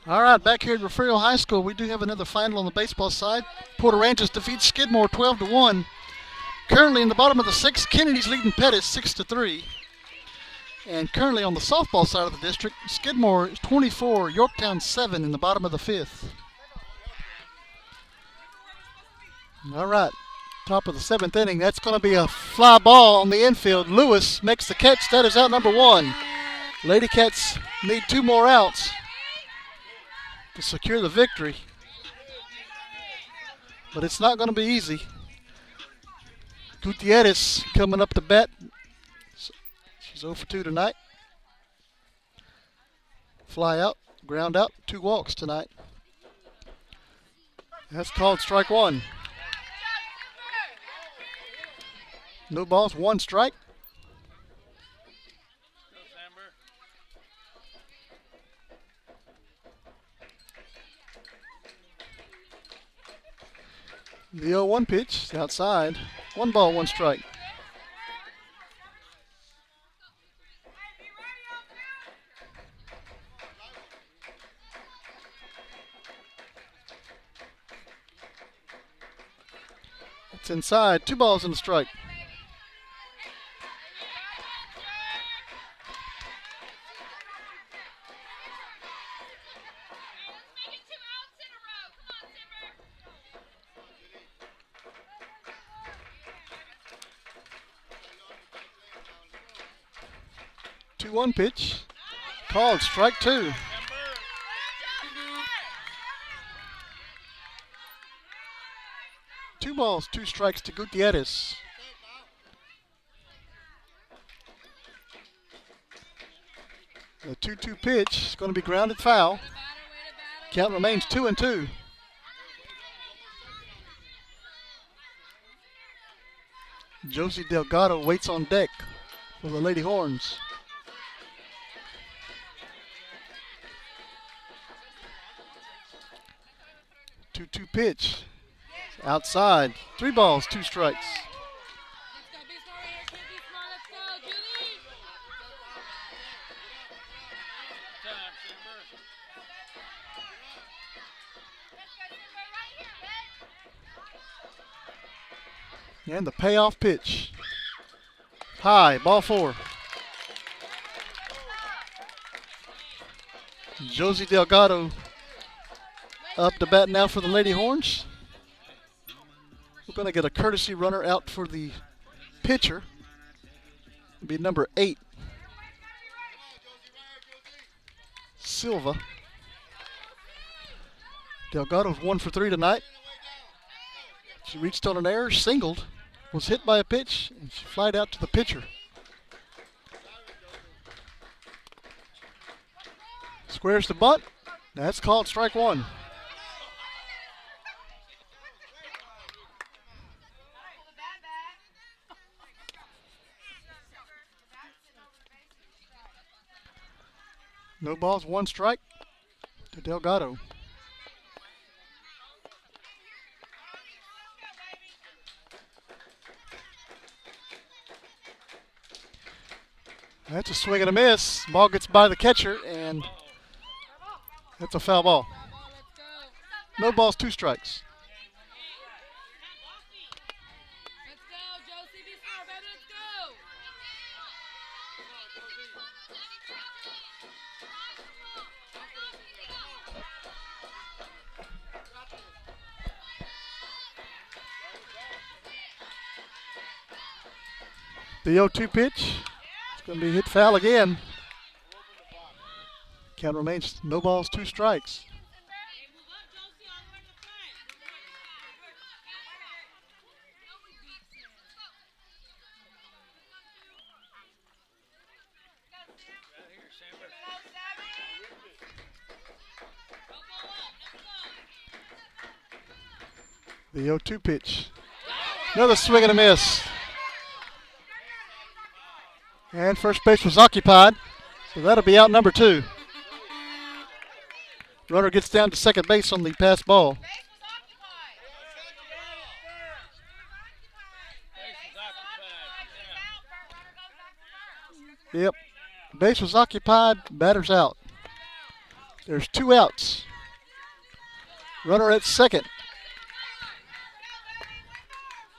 All right, back here at Refugio High School, we do have another final on the baseball side. Port Aransas defeats Skidmore 12-1. Currently in the bottom of the 6th, Kennedy's leading Pettis 6-3. And currently on the softball side of the district, Skidmore is 24, Yorktown 7 in the bottom of the 5th. All right, top of the 7th inning. That's going to be a fly ball on the infield. Lewis makes the catch. That is out number 1. Lady Cats need 2 more outs to secure the victory. But it's not going to be easy. Gutierrez coming up to bat. She's 0 for 2 tonight. Fly out, ground out, 2 walks tonight. That's called strike 1. No balls, 1 strike. The 0-1 pitch is outside. 1 ball, 1 strike. It's inside. 2 balls and a strike. One pitch called strike 2. Two balls, 2 strikes to Gutierrez. The 2-2 pitch is going to be grounded foul. Count remains 2-2. Josie Delgado waits on deck for the Lady Horns. 2-2 pitch. Outside. 3 balls, 2 strikes. And the payoff pitch. High, ball 4. Josie Delgado up to bat now for the Lady Horns. We're going to get a courtesy runner out for the pitcher. It'll be number 8. Silva. Delgado's 1 for 3 tonight. She reached on an error, singled, was hit by a pitch, and she flied out to the pitcher. Squares the bunt. That's called strike one. No balls, 1 strike to Delgado. That's a swing and a miss. Ball gets by the catcher, and that's a foul ball. No balls, 2 strikes. Let's go, Josie. Be smart, baby. Let's go. The 0-2 pitch. It's going to be hit foul again. Count remains no balls, 2 strikes. The 0-2 pitch. Another swing and a miss. And first base was occupied, so that'll be out number 2. Runner gets down to second base on the pass ball. Yep. Base was occupied, batter's out. There's 2 outs. Runner at second.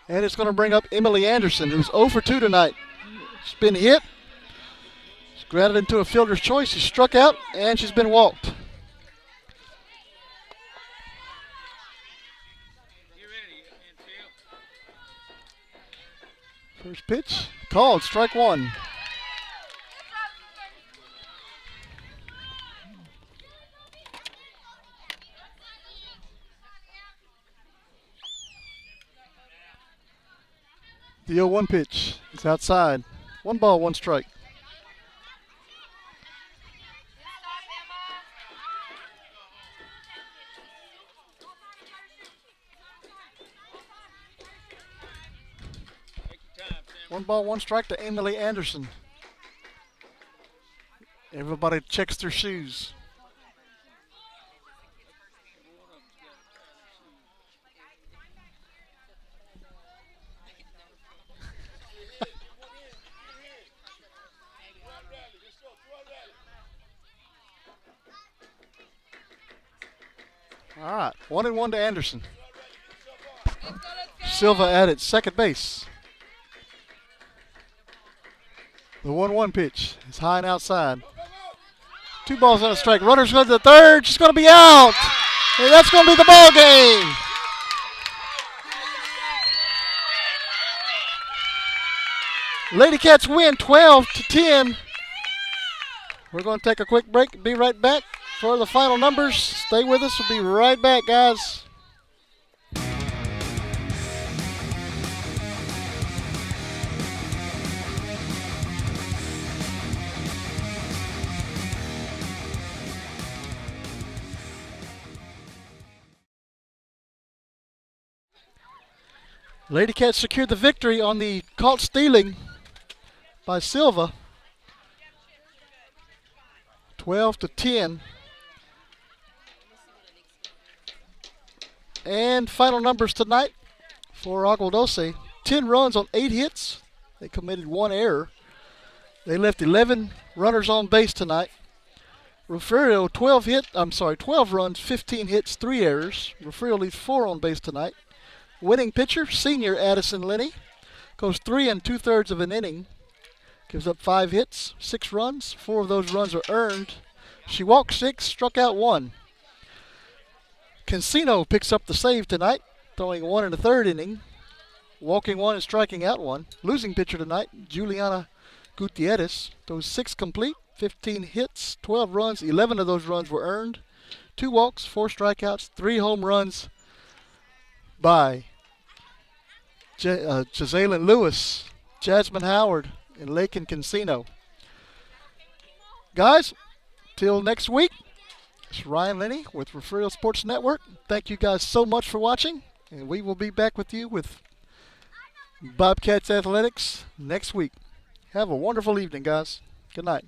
And it's going to bring up Emily Anderson, who's 0 for 2 tonight. She's been hit. She's grounded into a fielder's choice. She's struck out, and she's been walked. First pitch, called, strike 1. The 0-1 pitch is outside. 1 ball, 1 strike. One ball, 1 strike to Emily Anderson. Everybody checks their shoes. All right, 1-1 to Anderson. Silva at second base. The 1-1 pitch is high and outside. 2 balls and a strike. Runner's going to the third. She's going to be out. And that's going to be the ball game. Lady Cats win 12-10. We're going to take a quick break. Be right back for the final numbers. Stay with us. We'll be right back, guys. Lady Cats secured the victory on the caught stealing by Silva. 12-10. And final numbers tonight for Agua Dulce. 10 runs on 8 hits. They committed 1 error. They left 11 runners on base tonight. Refugio 12 runs, 15 hits, 3 errors. Refugio leaves 4 on base tonight. Winning pitcher, senior Addison Linney, goes 3 2/3 of an inning. Gives up 5 hits, 6 runs. 4 of those runs are earned. She walked 6, struck out 1. Cancino picks up the save tonight, throwing 1 1/3 inning, walking 1 and striking out 1. Losing pitcher tonight, Juliana Gutierrez, throws 6 complete, 15 hits, 12 runs. 11 of those runs were earned. 2 walks, 4 strikeouts, 3 home runs by Jazalyn Lewis, Jasmine Howard, and Lakin Cancino. Guys, till next week, it's Ryan Lenny with Refugio Sports Network. Thank you guys so much for watching, and we will be back with you with Bobcats Athletics next week. Have a wonderful evening, guys. Good night.